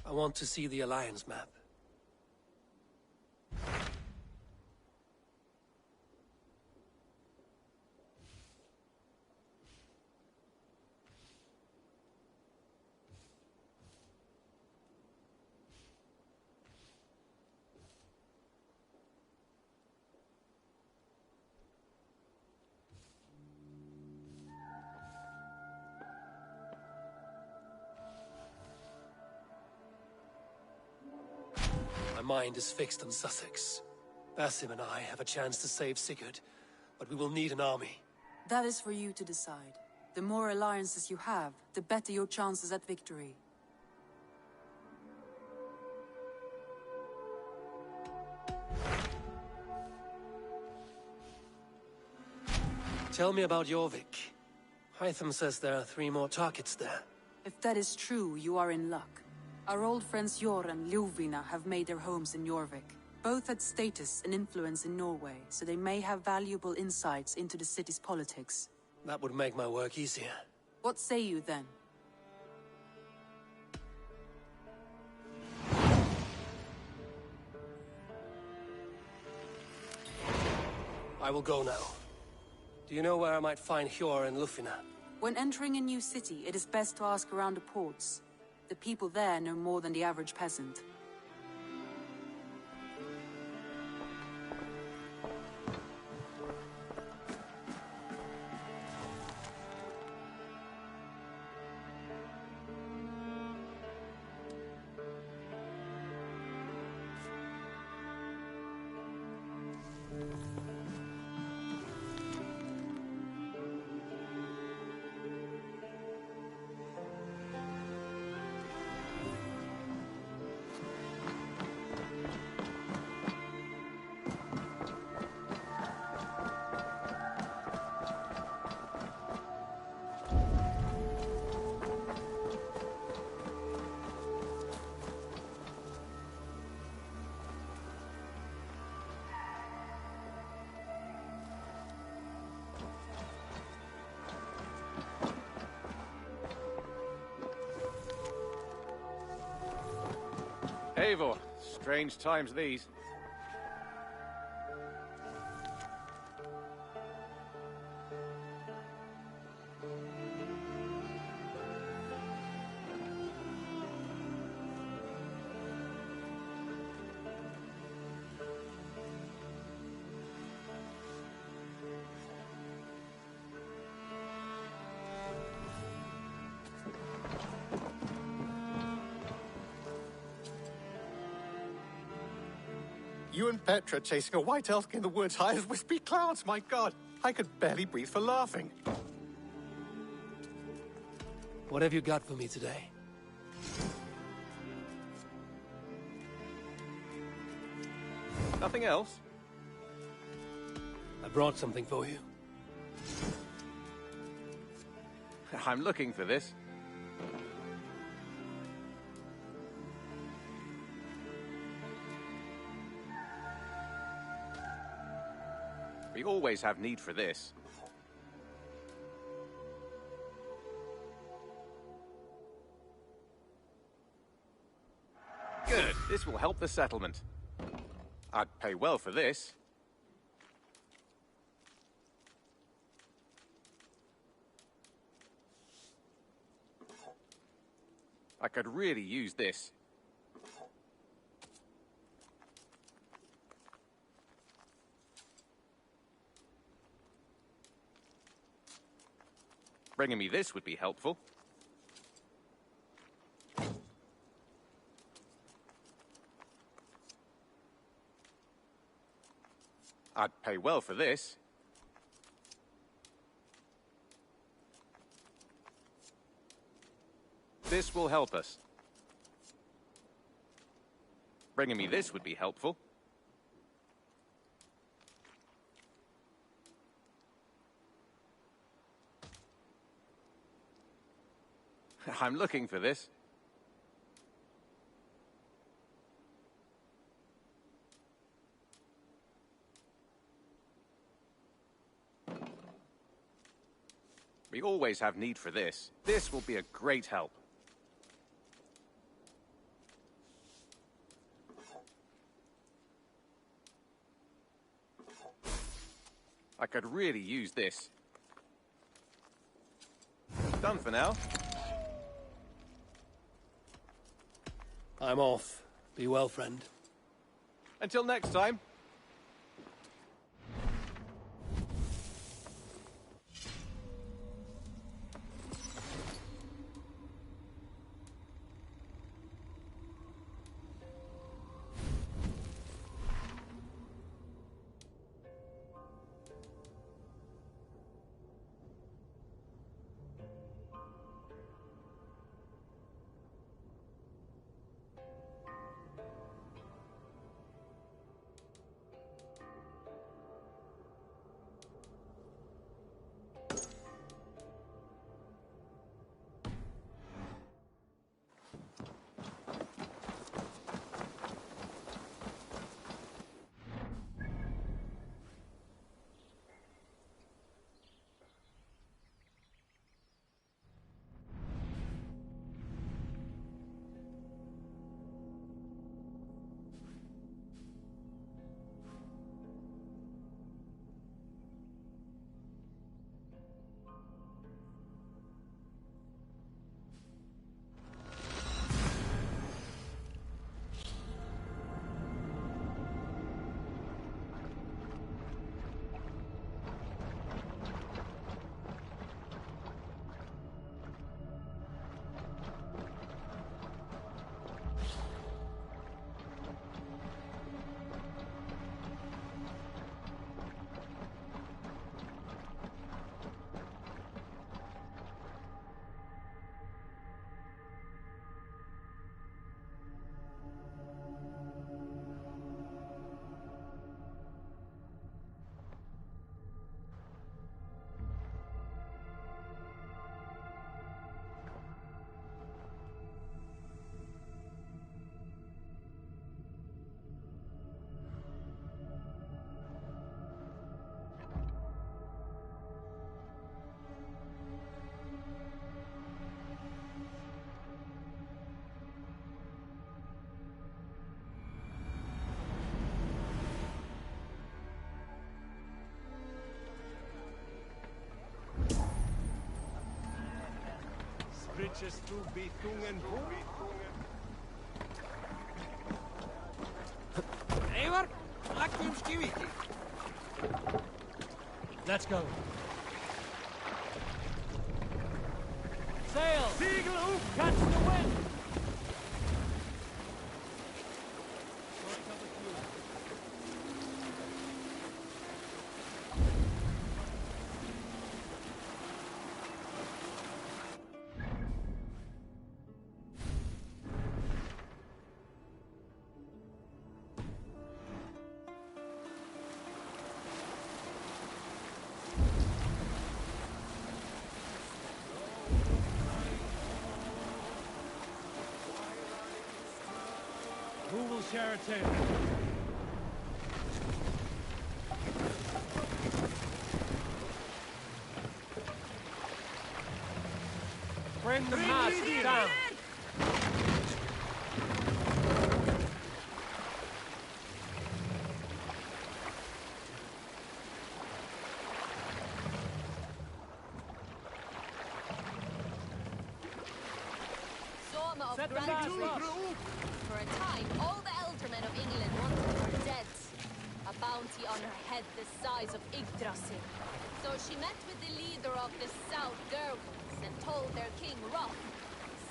I want to see the Alliance map. My mind is fixed on Sussex. Basim and I have a chance to save Sigurd, but we will need an army. That is for you to decide. The more alliances you have, the better your chances at victory. Tell me about Jorvik. Hytham says there are 3 more targets there. If that is true, you are in luck. Our old friends Jor and Ljuvina have made their homes in Jorvik. Both had status and influence in Norway, so they may have valuable insights into the city's politics. That would make my work easier. What say you then? I will go now. Do you know where I might find Hjor and Ljufina? When entering a new city, it is best to ask around the ports. The people there know more than the average peasant. Eivor, strange times these. You and Petra chasing a white elk in the woods high as wispy clouds, my god! I could barely breathe for laughing. What have you got for me today? Nothing else? I brought something for you. I'm looking for this. We always have need for this. Good. This will help the settlement. I'd pay well for this. I could really use this. Bringing me this would be helpful. I'd pay well for this. This will help us. Bringing me this would be helpful. I'm looking for this. We always have need for this. This will be a great help. I could really use this. Done for now. I'm off. Be well, friend. Until next time. Riches to be thungen. Eivor, läggjum skiviti. Let's go. Sail! Seagull hoop, catch the wind! Who will share a tale? Down! Soma of Set the Grand mast up. For a time, all the eldermen of England wanted her dead. A bounty on her head the size of Yggdrasil. So she met with the leader of the South Derwents and told their king Roth,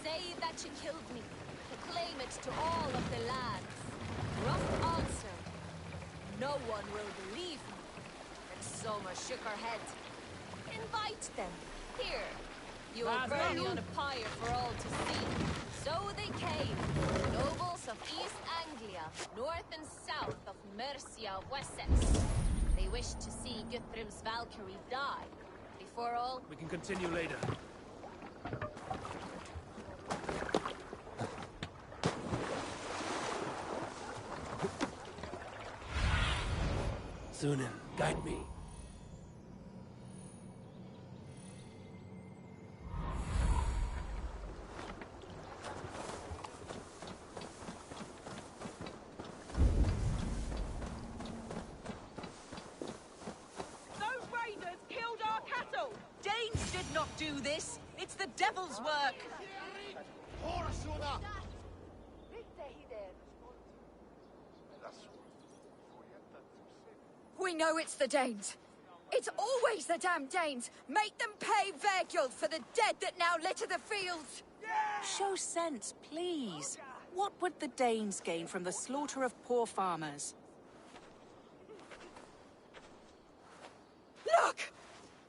"Say that you killed me, to claim it to all of the lands." Roth answered, "No one will believe me." And Soma shook her head. "Invite them. Here. You will burn me on a pyre for all to see." So they came, nobles of East Anglia, north and south of Mercia of Wessex. They wished to see Guthrum's Valkyrie die. Before all... We can continue later. Zunin, guide me. Do this. It's the devil's work. We know it's the Danes. It's always the damn Danes. Make them pay Verguld for the dead that now litter the fields. Show sense, please. What would the Danes gain from the slaughter of poor farmers? Look!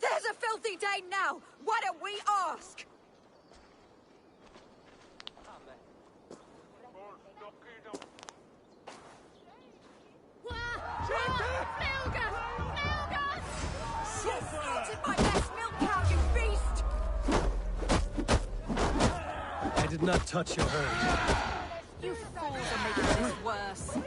There's a filthy Dane now! Why don't we ask? Slaughtered my best milk cow, you beast! I did not touch your herd. You fools are making this worse.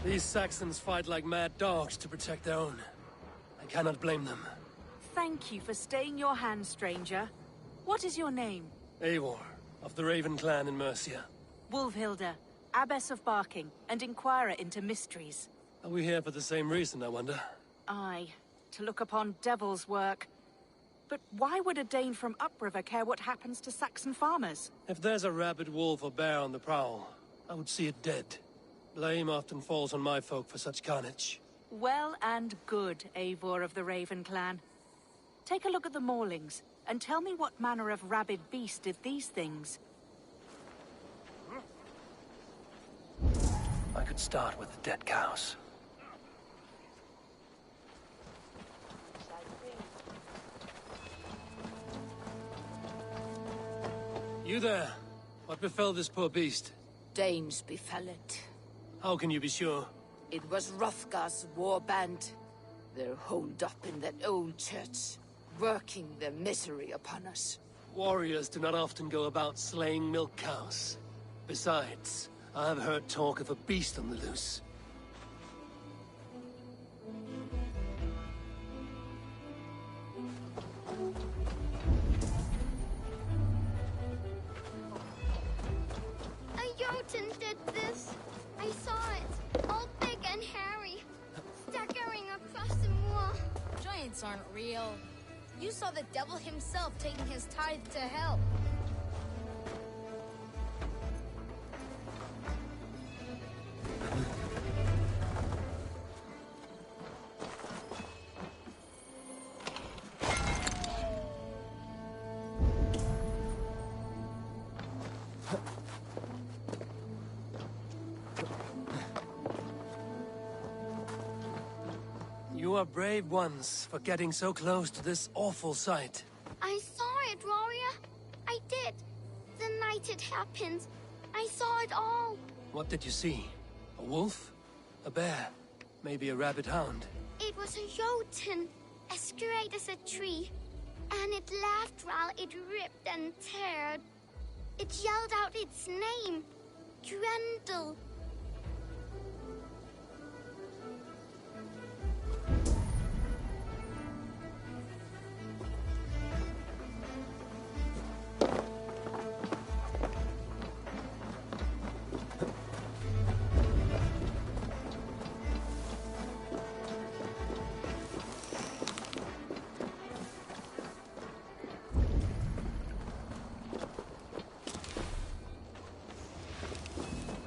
These Saxons fight like mad dogs to protect their own. I cannot blame them. Thank you for staying your hand, stranger. What is your name? Eivor, of the Raven clan in Mercia. Wolfhilda, Abbess of Barking, and Inquirer into mysteries. Are we here for the same reason, I wonder? Aye, to look upon devil's work. But why would a Dane from upriver care what happens to Saxon farmers? If there's a rabid wolf or bear on the prowl, I would see it dead. Blame often falls on my folk for such carnage. Well and good, Eivor of the Raven clan. Take a look at the maulings, and tell me what manner of rabid beast did these things. I could start with the dead cows. You there? What befell this poor beast? Danes befell it. How can you be sure? It was Hrothgar's war band. They're holed up in that old church, working their misery upon us. Warriors do not often go about slaying milk cows. Besides, I have heard talk of a beast on the loose. A Jotun did this. I saw it. All big and hairy. Staggering across the moor. Giants aren't real. You saw the devil himself taking his tithe to hell. You are brave ones for getting so close to this awful sight. I saw it, warrior. I did. The night it happened. I saw it all. What did you see? A wolf? A bear? Maybe a rabid hound? It was a Jotun, as straight as a tree. And it laughed while it ripped and teared. It yelled out its name, Grendel.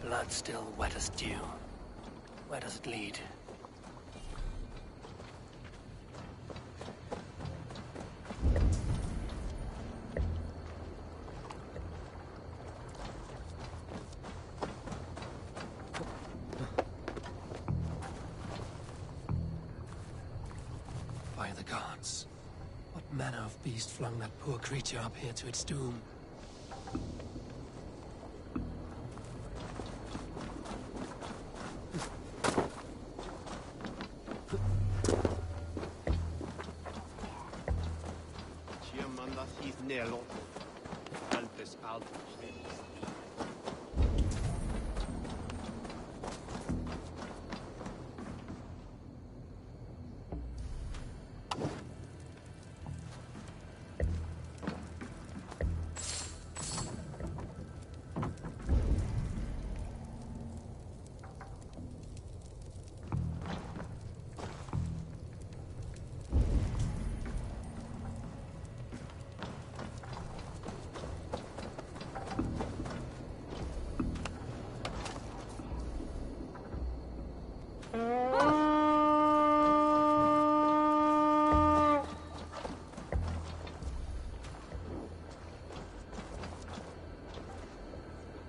Blood still wet as dew. Where does it lead? By the gods. What manner of beast flung that poor creature up here to its doom?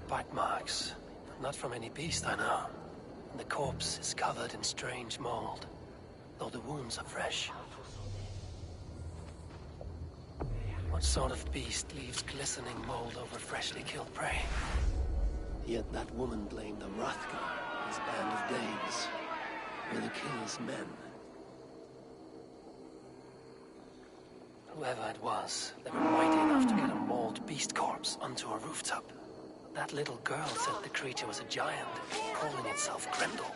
Bite marks. Not from any beast I know. And the corpse is covered in strange mold, though the wounds are fresh. What sort of beast leaves glistening mold over freshly killed prey? Yet that woman blamed the Hrothgar, his band of Danes, were the killer's men. Whoever it was, they were mighty enough to get a mauled beast corpse onto a rooftop. That little girl said the creature was a giant, calling itself Grendel.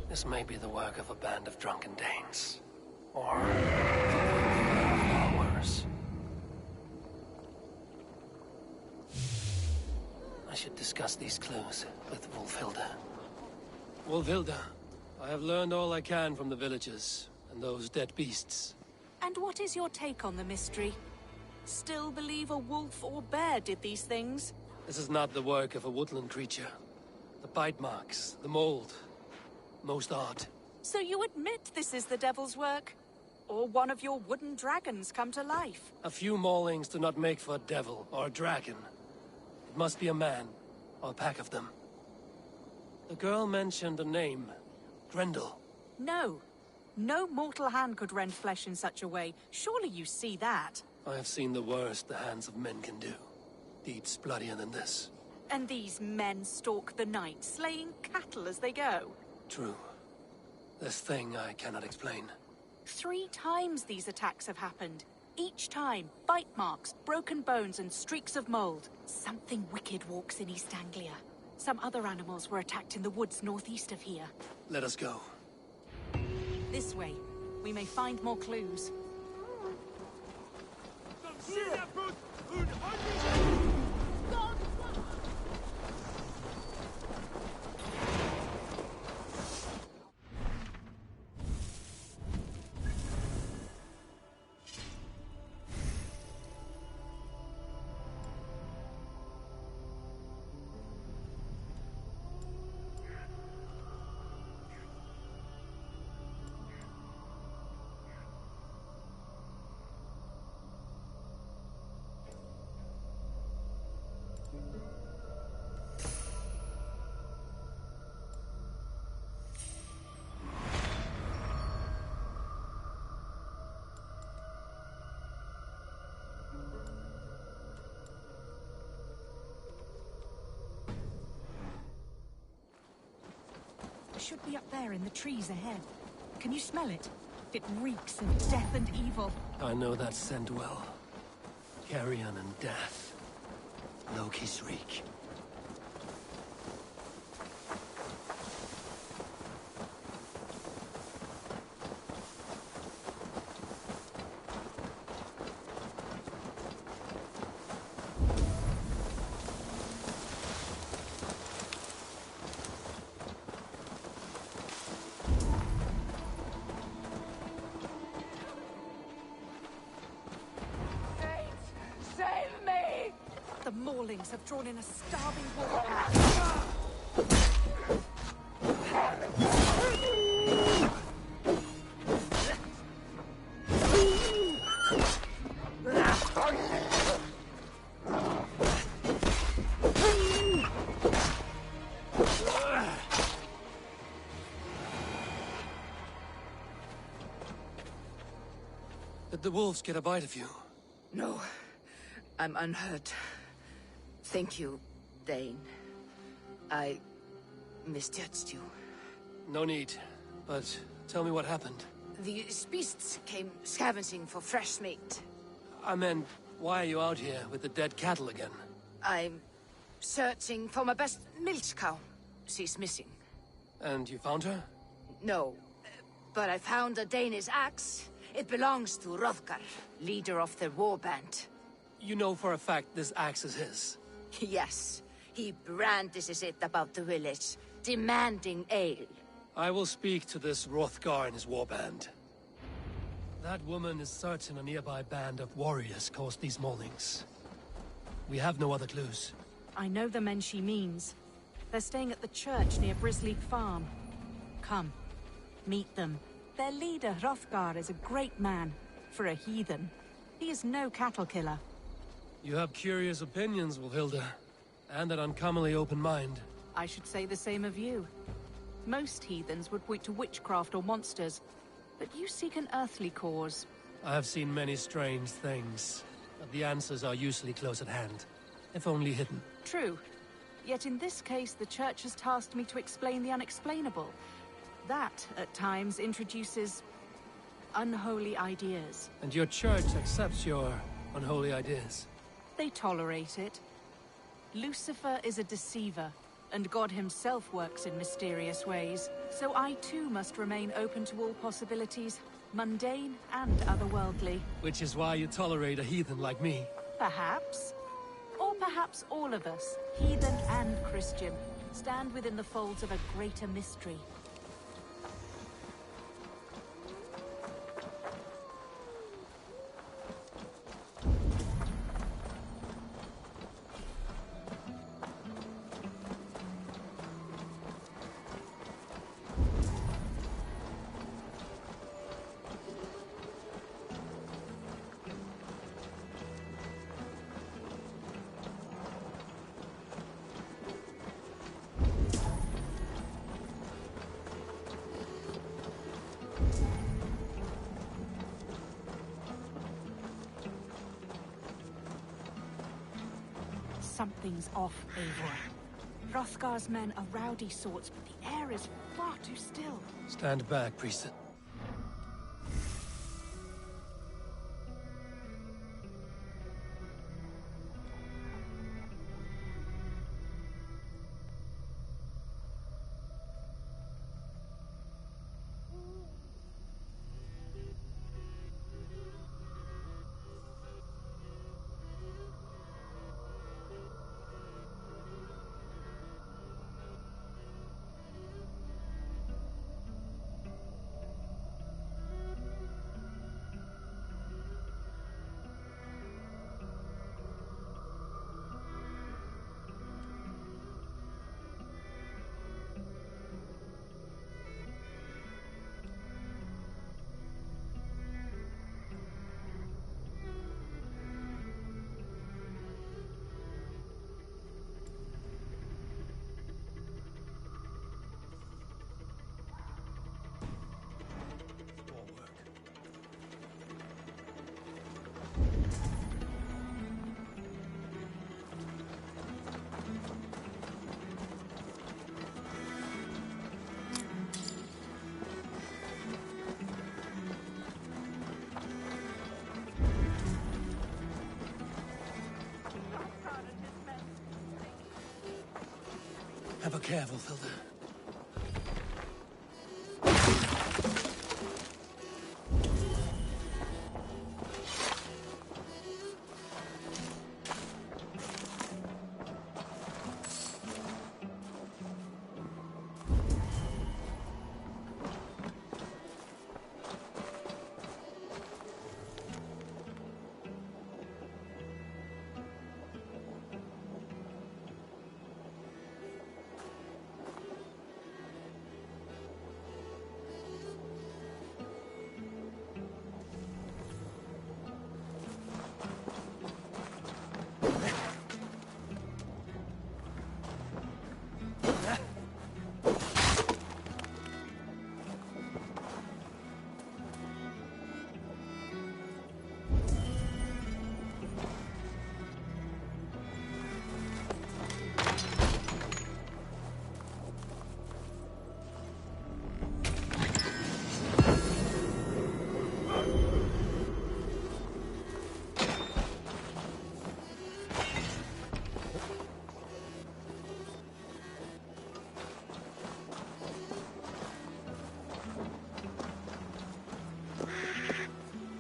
This may be the work of a band of drunken Danes. Or far worse. I should discuss these clues with Wolfhilda. Wolfhilda, I have learned all I can from the villagers and those dead beasts. And what is your take on the mystery? Still believe a wolf or bear did these things? This is not the work of a woodland creature. The bite marks, the mold, most odd. So you admit this is the devil's work? Or one of your wooden dragons come to life? A few maulings do not make for a devil or a dragon. It must be a man, or a pack of them. The girl mentioned a name, Grendel. No. No mortal hand could rend flesh in such a way. Surely you see that. I have seen the worst the hands of men can do. Deeds bloodier than this. And these men stalk the night, slaying cattle as they go. True. This thing I cannot explain. 3 times these attacks have happened. Each time, bite marks, broken bones, and streaks of mold. Something wicked walks in East Anglia. Some other animals were attacked in the woods northeast of here. Let us go. This way. We may find more clues. It should be up there in the trees ahead. Can you smell it? It reeks of death and evil. I know that scent well. Carrion and death. Loki's reek. Save me! The Maulings have drawn in a starving wolf pack. Did the wolves get a bite of you? No, I'm unhurt. Thank you, Dane. I misjudged you. No need. But tell me what happened. These beasts came scavenging for fresh meat. I meant, why are you out here with the dead cattle again? I'm searching for my best milch cow. She's missing. And you found her? No, but I found a Danish axe. It belongs to Hrothgar, leader of the warband. You know for a fact this axe is his? Yes, he brandishes it about the village, demanding ale. I will speak to this Hrothgar and his warband. That woman is certain a nearby band of warriors caused these maulings. We have no other clues. I know the men she means. They're staying at the church near Brisleek Farm. Come, meet them. Their leader, Hrothgar, is a great man. For a heathen. He is no cattle killer. You have curious opinions, Wolfhilda. And an uncommonly open mind. I should say the same of you. Most heathens would point to witchcraft or monsters, but you seek an earthly cause. I have seen many strange things, but the answers are usually close at hand, if only hidden. True. Yet in this case, the Church has tasked me to explain the unexplainable. That, at times, introduces unholy ideas. And your church accepts your unholy ideas? They tolerate it. Lucifer is a deceiver, and God himself works in mysterious ways. So I too must remain open to all possibilities, mundane and otherworldly. Which is why you tolerate a heathen like me. Perhaps. Or perhaps all of us, heathen and Christian, stand within the folds of a greater mystery. Something's off, Eivor. Hrothgar's men are rowdy sorts, but the air is far too still. Stand back, priest. Have a careful, Filter.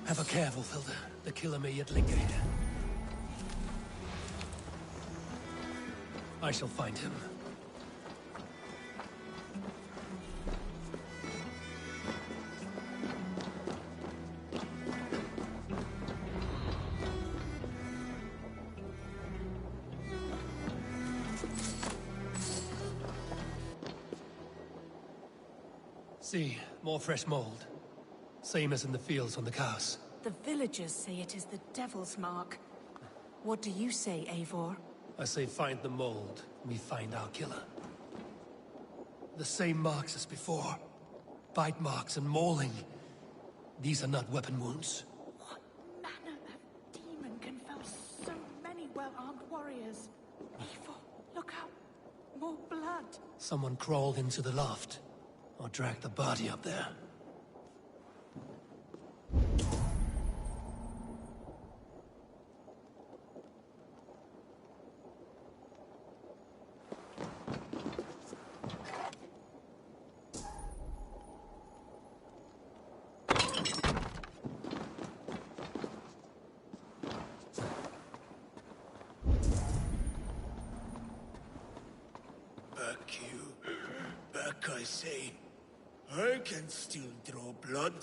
Have a careful, Filter. The killer may yet linger here. I shall find him. See, more fresh mold. Same as in the fields on the cows. The villagers say it is the Devil's Mark. What do you say, Eivor? I say find the mold, we find our killer. The same marks as before. Bite marks and mauling. These are not weapon wounds. What manner of demon can fell so many well-armed warriors? Eivor, look out! More blood! Someone crawled into the loft, or dragged the body up there. Back, I say. I can still draw blood.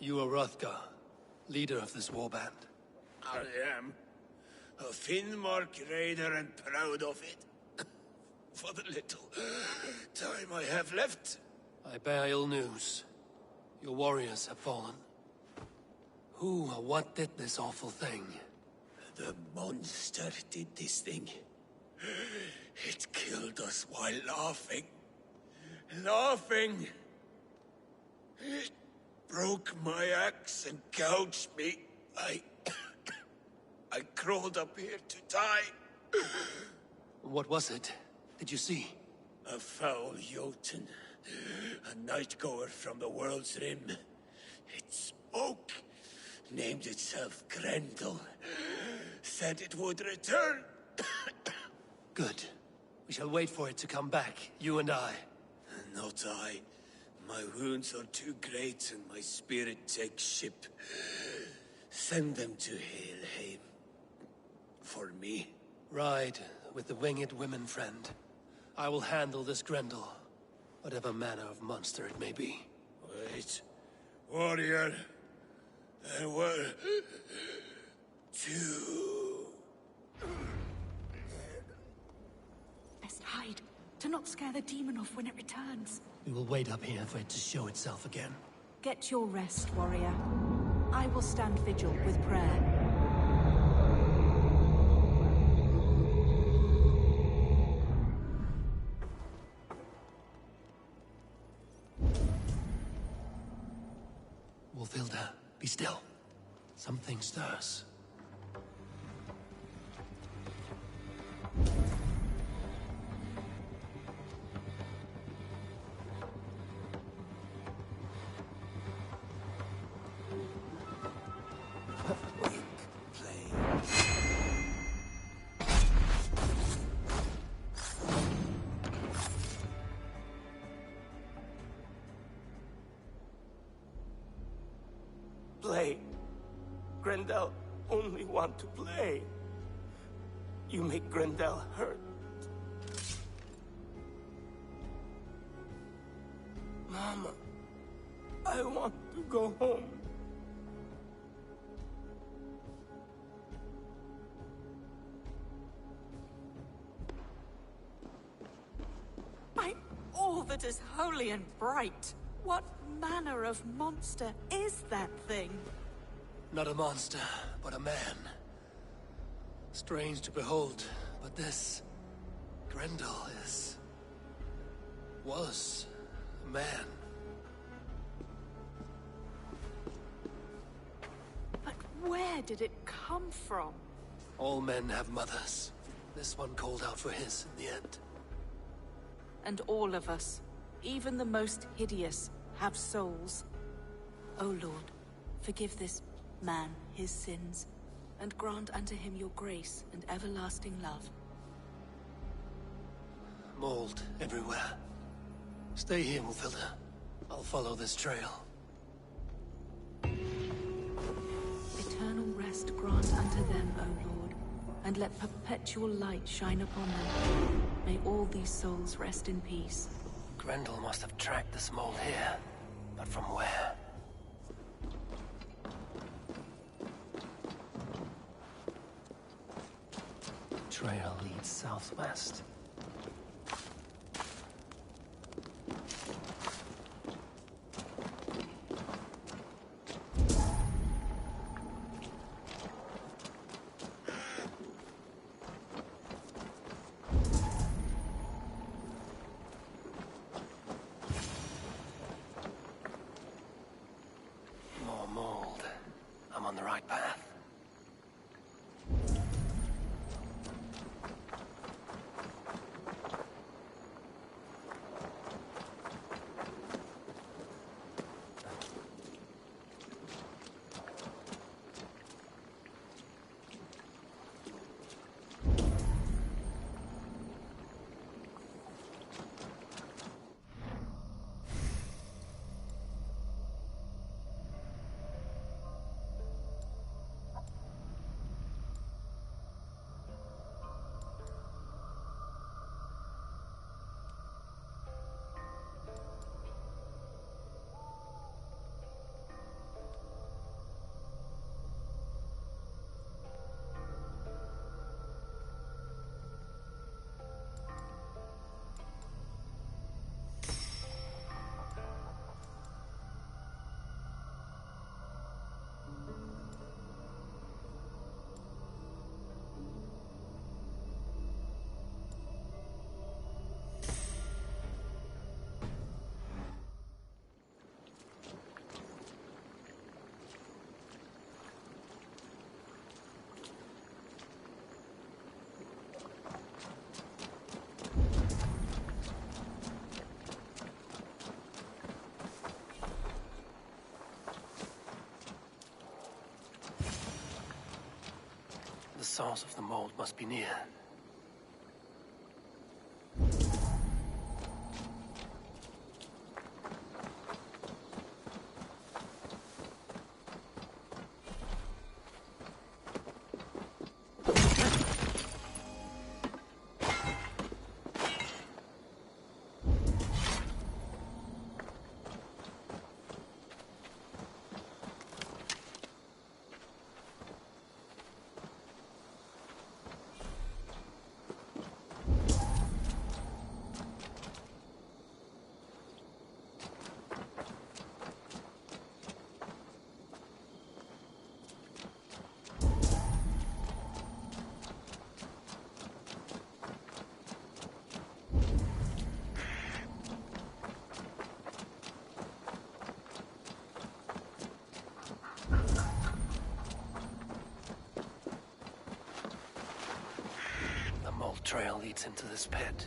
You are Hrothgar, leader of this warband. I am. A Finnmark raider and proud of it. For the little time I have left. I bear ill news. Your warriors have fallen. Who or what did this awful thing? The monster did this thing. It killed us while laughing. Laughing! It broke my axe and gouged me. I crawled up here to die. What was it? Did you see? A foul Jotun. A night-goer from the world's rim. It spoke. Named itself Grendel. Said it would return. Good. We shall wait for it to come back, you and I. Not I. My wounds are too great and my spirit takes ship. Send them to Helheim. For me. Ride with the winged women, friend. I will handle this Grendel, whatever manner of monster it may be. Wait. Warrior. There were... two... Best hide, to not scare the demon off when it returns. We will wait up here for it to show itself again. Get your rest, warrior. I will stand vigil with prayer. still. Something stirs. Play. Grendel only want to play. You make Grendel hurt. Mama, I want to go home. By all that is holy and bright, what manner of monster is that thing? Not a monster, but a man. Strange to behold, but this... Grendel was a man. But where did it come from? All men have mothers. This one called out for his in the end. And all of us, even the most hideous, have souls. O Lord, forgive this man his sins, and grant unto him your grace and everlasting love. Mold everywhere. Stay here, Mufilda. I'll follow this trail. Eternal rest grant unto them, O Lord, and let perpetual light shine upon them. May all these souls rest in peace. Grendel must have tracked this mold here, but from where? Trail leads southwest. More mold. I'm on the right path. The source of the mold must be near. trail leads into this pit.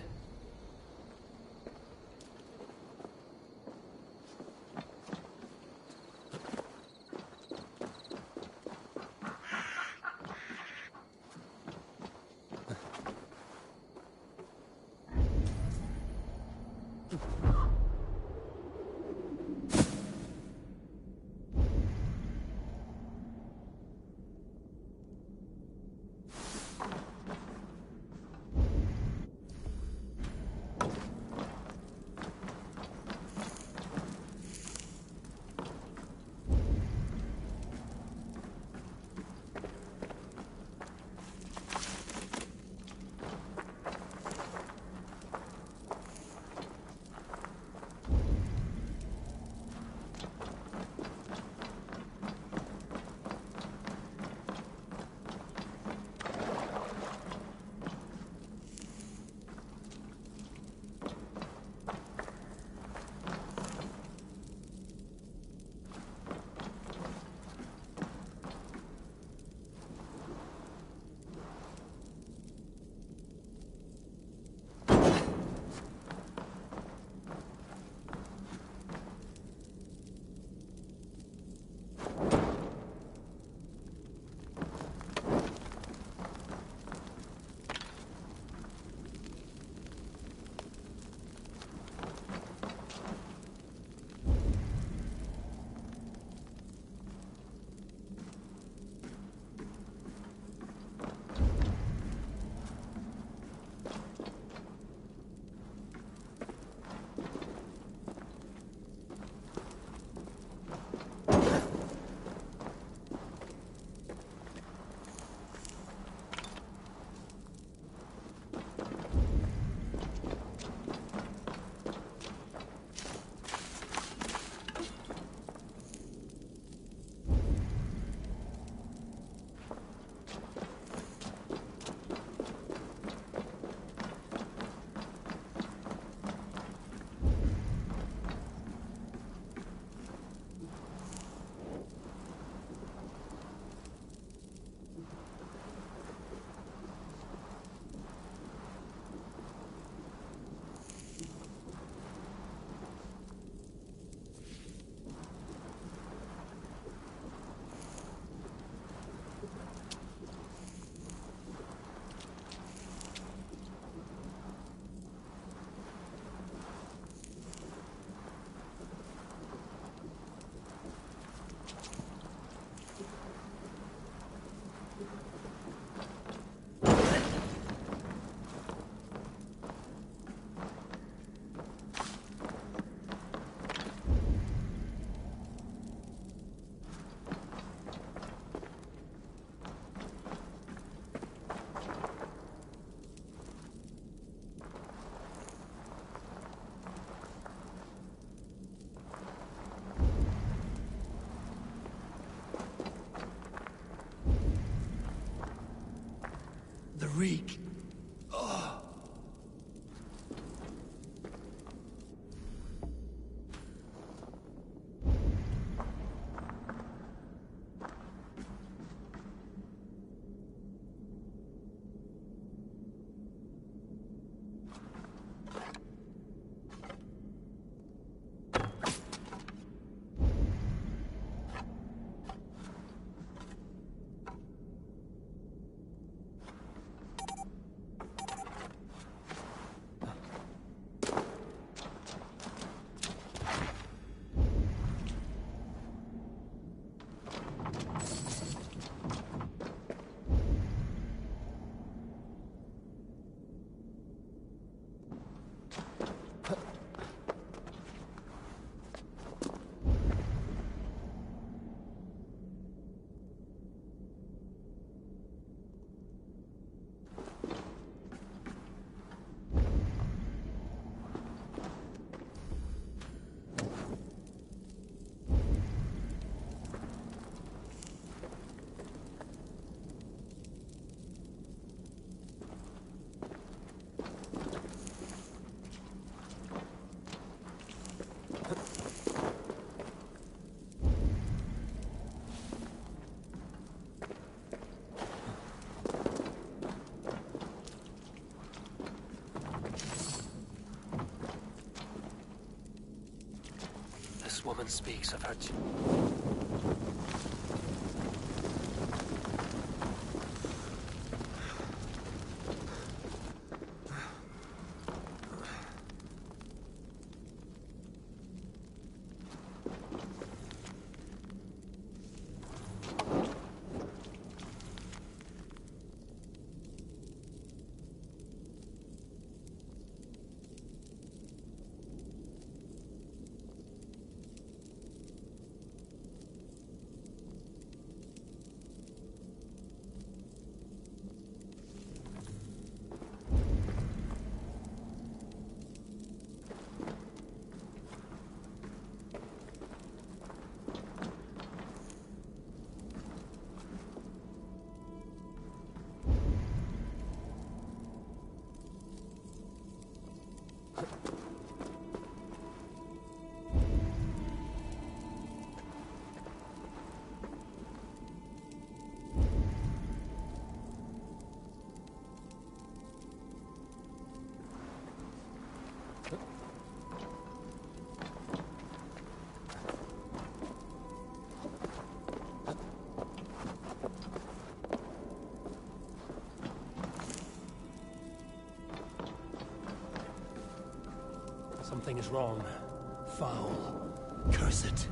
The reek. Oh. This woman speaks of her... Something is wrong. Foul. Curse it.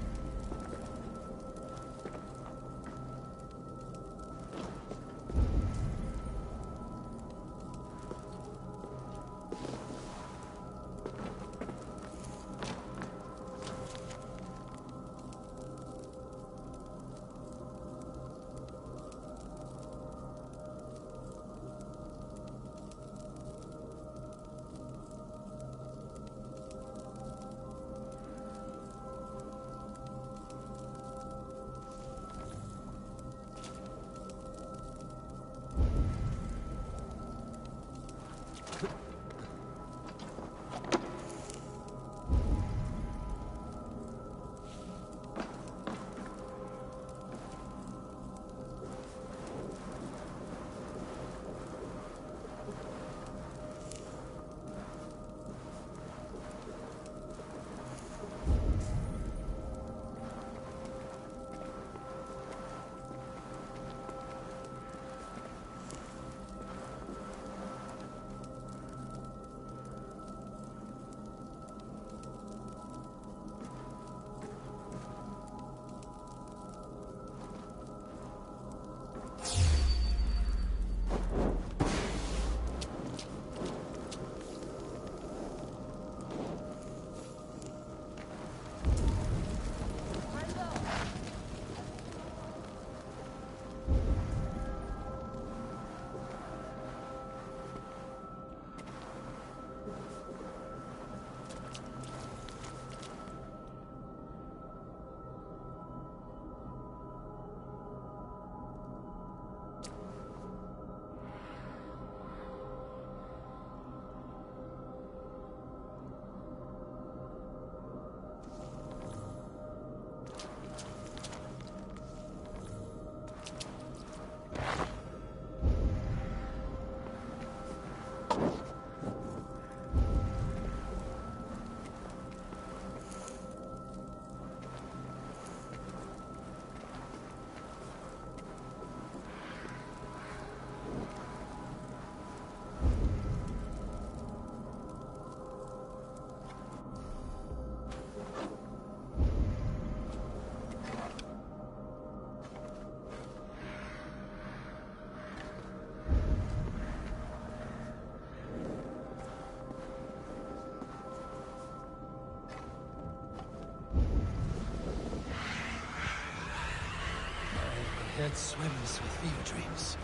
Head swims with fever dreams.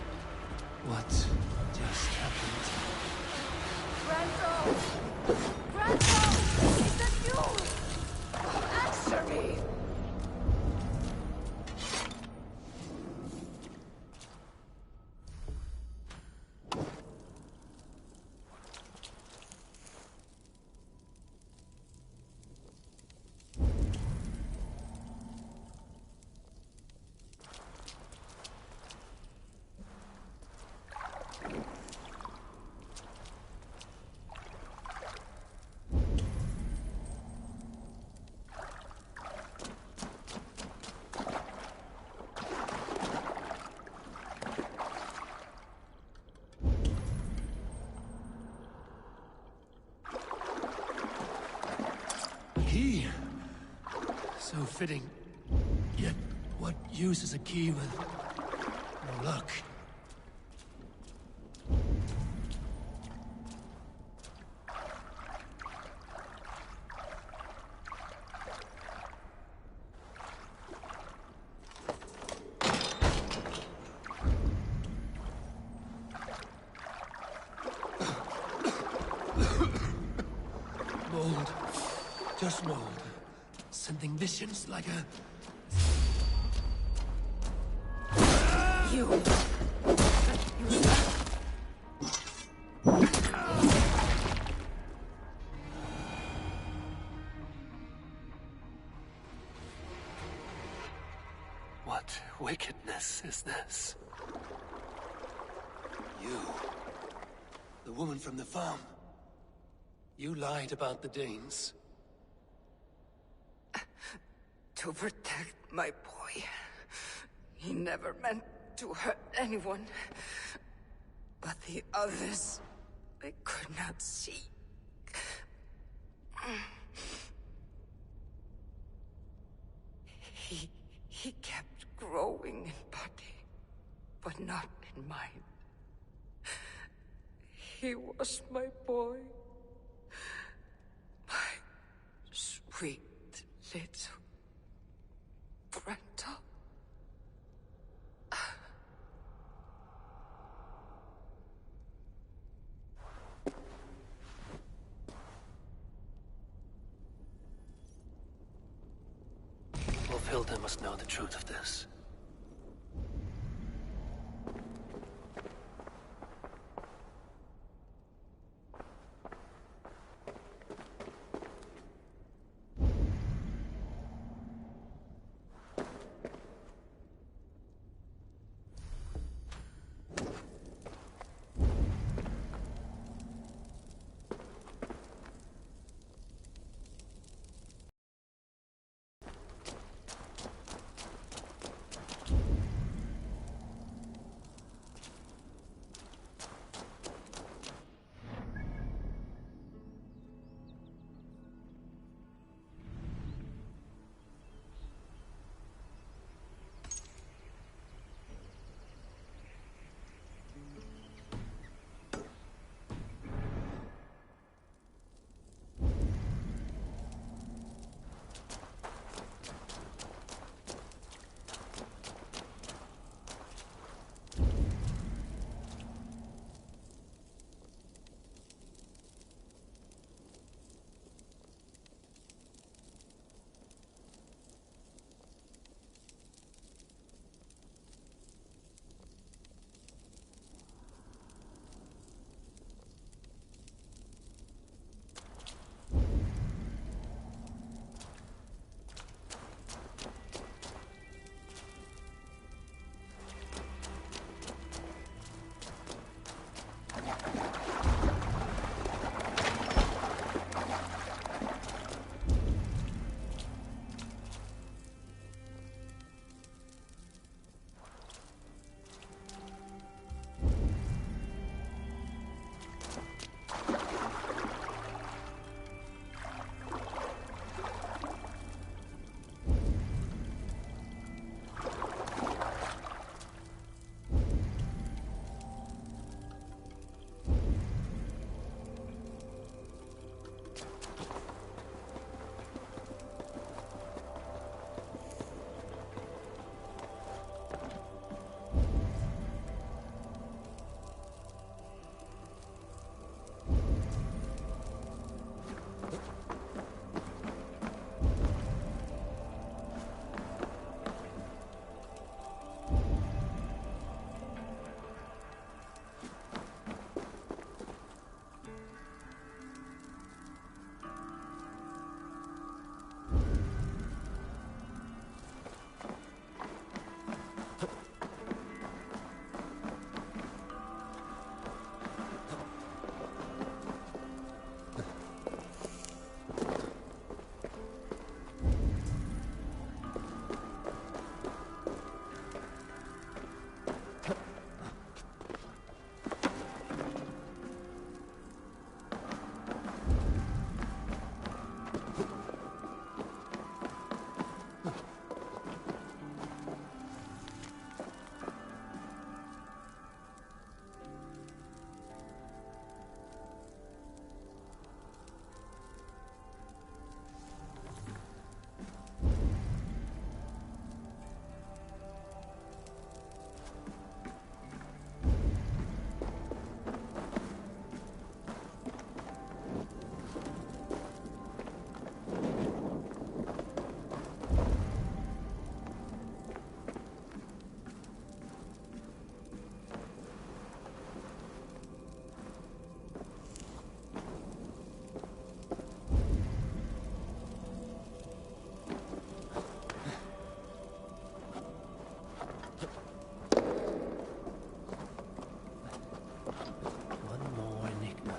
What just happened? Grandpa! Grandpa! Is that you? Answer me! key. So fitting. Yet, what use is a key with no luck? Mold. Just mold. Sending visions like a... You... What wickedness is this? You. The woman from the farm. You lied about the Danes. To protect my boy. He never meant to hurt anyone. But the others, I could not see. He kept growing in body, but not in mind. He was my boy. My sweet little Grendel. Wolfhilda must know the truth of this.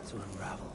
to unravel.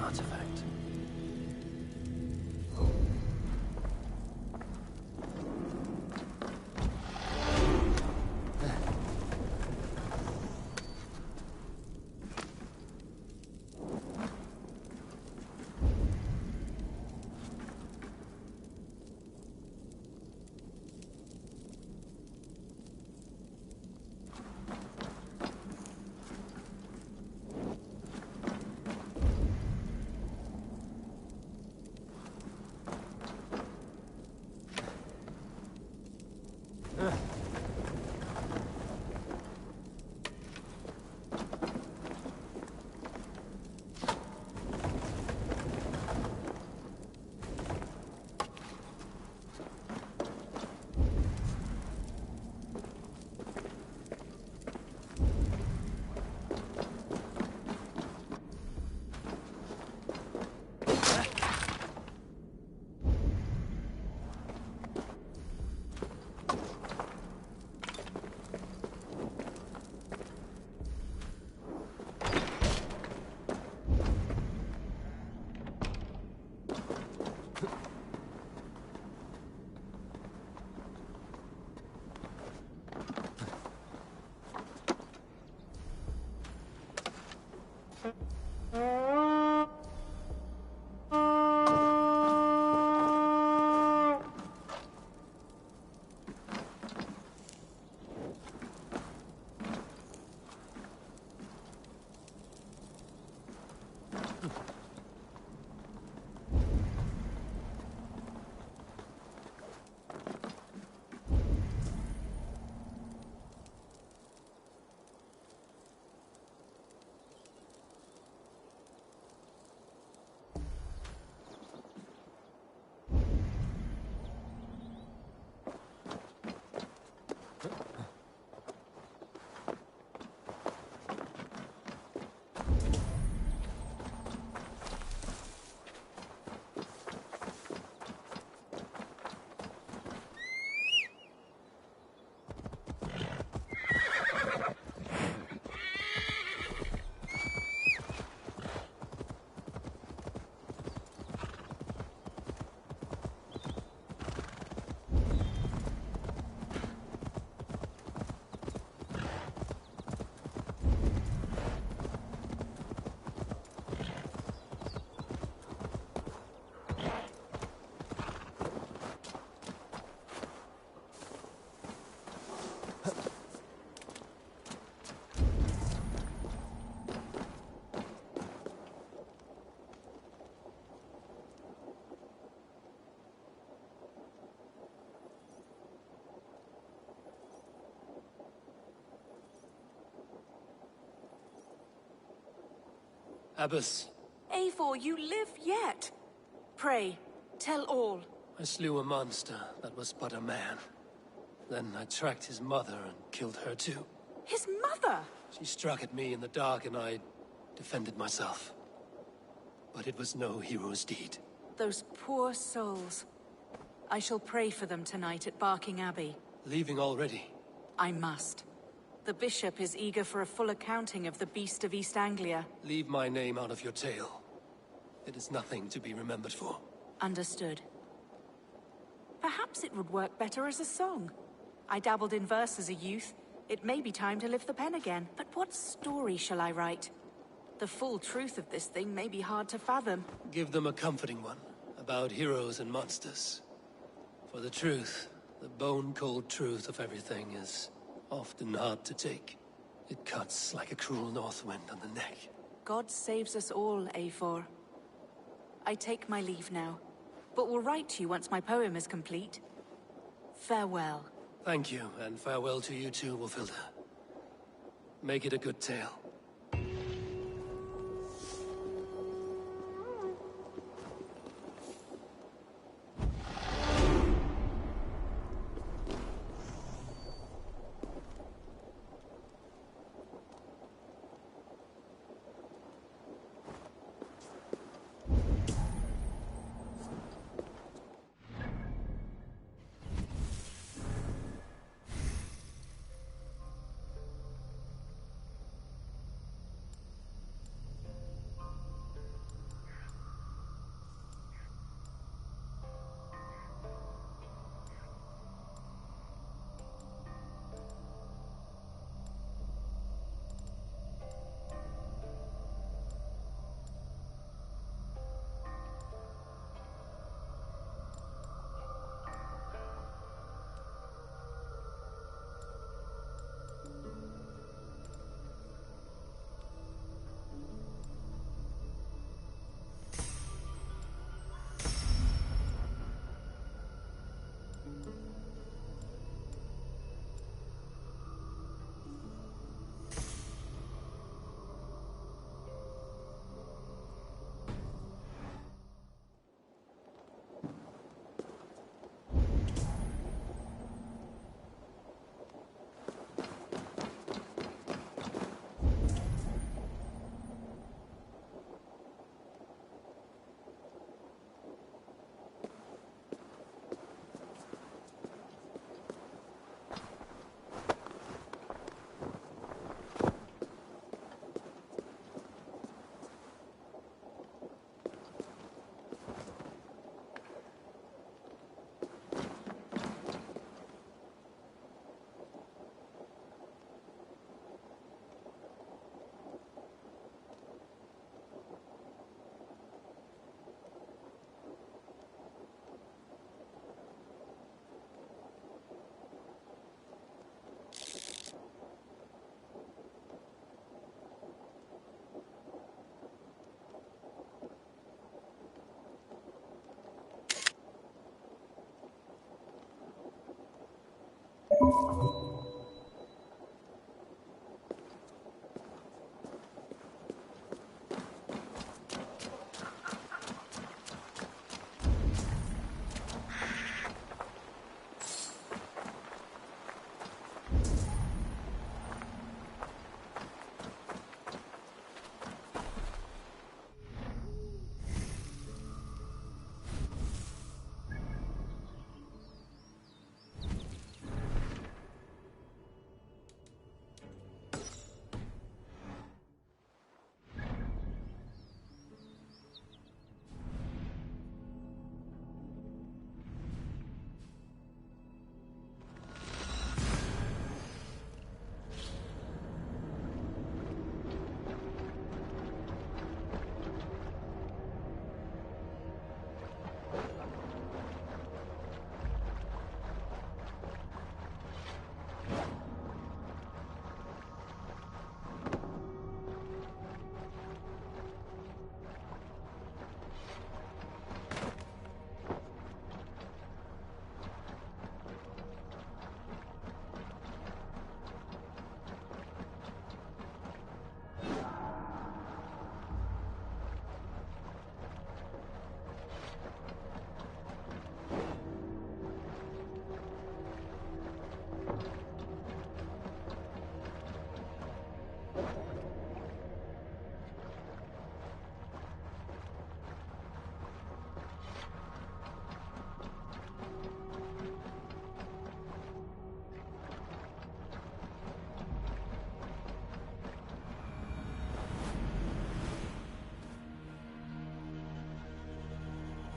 Artifact. Abbess. Eivor, you live yet. Pray, tell all. I slew a monster that was but a man. Then I tracked his mother and killed her too. His mother? She struck at me in the dark and I defended myself. But it was no hero's deed. Those poor souls. I shall pray for them tonight at Barking Abbey. Leaving already? I must. The bishop is eager for a full accounting of the Beast of East Anglia. Leave my name out of your tale. It is nothing to be remembered for. Understood. Perhaps it would work better as a song. I dabbled in verse as a youth. It may be time to lift the pen again. But what story shall I write? The full truth of this thing may be hard to fathom. Give them a comforting one, about heroes and monsters. For the truth, the bone-cold truth of everything is often hard to take. It cuts like a cruel north wind on the neck. God saves us all, Eivor. I take my leave now. but will write to you once my poem is complete. Farewell. Thank you, and farewell to you too, Wolfilda. Make it a good tale.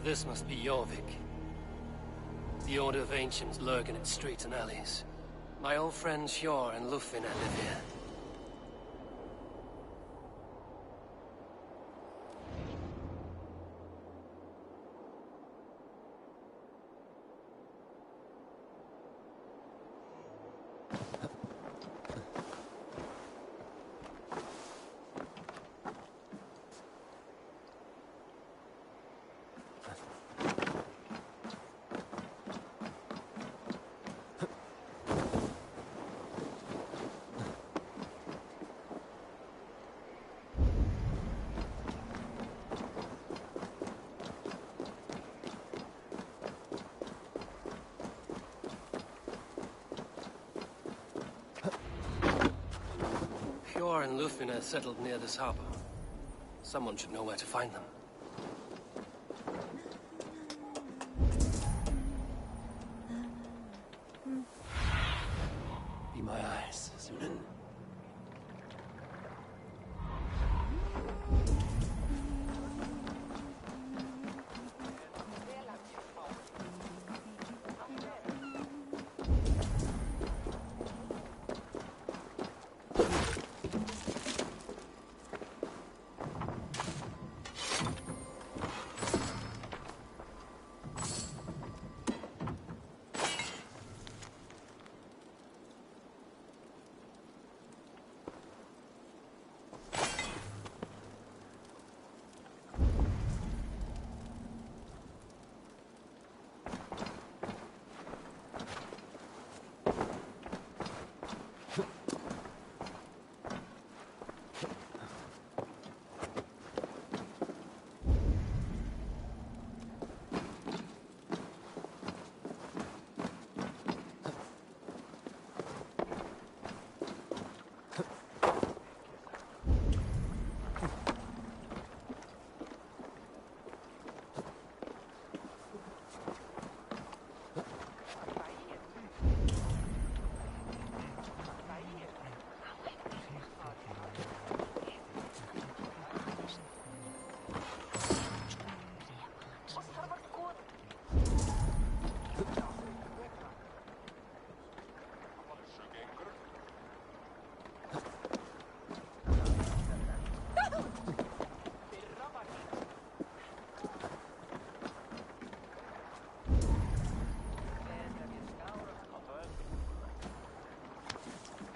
This must be Jorvik. The Order of Ancients lurk in its streets and alleys. My old friends Hjor and Lufvina live here. Hjor and Lufina settled near this harbor. Someone should know where to find them. Be my eyes, Sunan.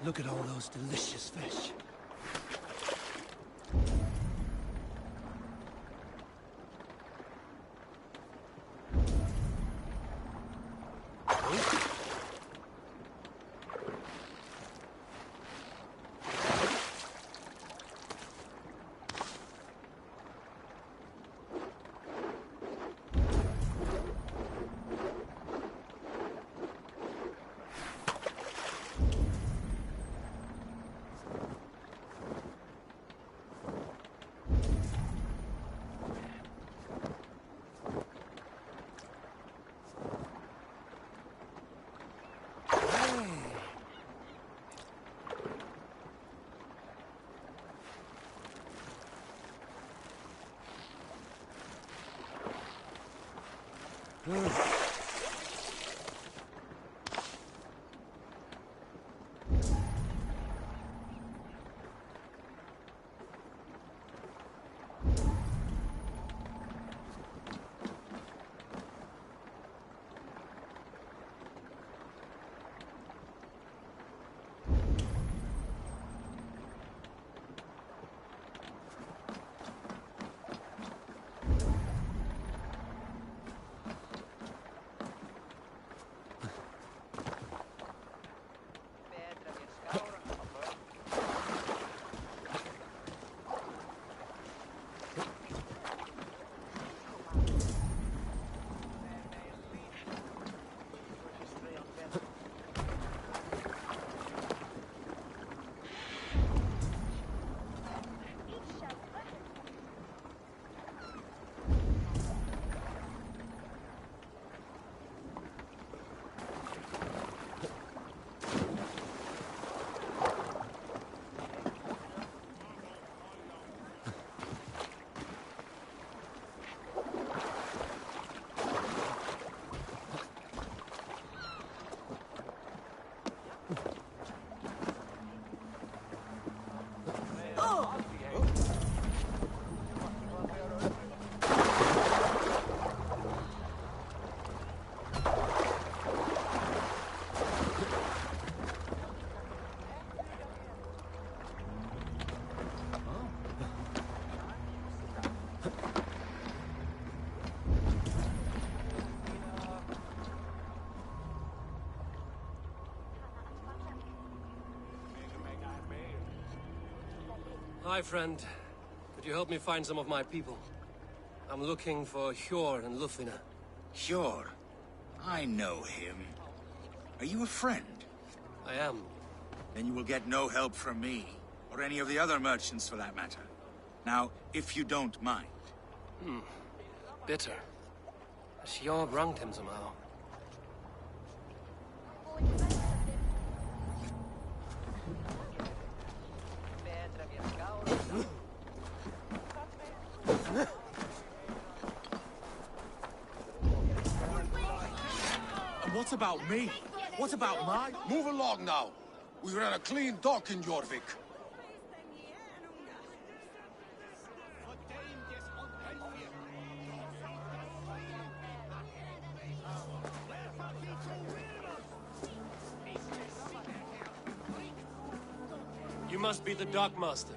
Look at all those delicious fish. Hi, friend. Could you help me find some of my people? I'm looking for Hjor and Lufina. Hjor? I know him. Are you a friend? I am. Then you will get no help from me, Or any of the other merchants, for that matter. Now, if you don't mind. Bitter. Sjorr wronged him somehow. And what about me? What about mine? Move along now. We ran a clean dock in Jorvik. You must be the dockmaster.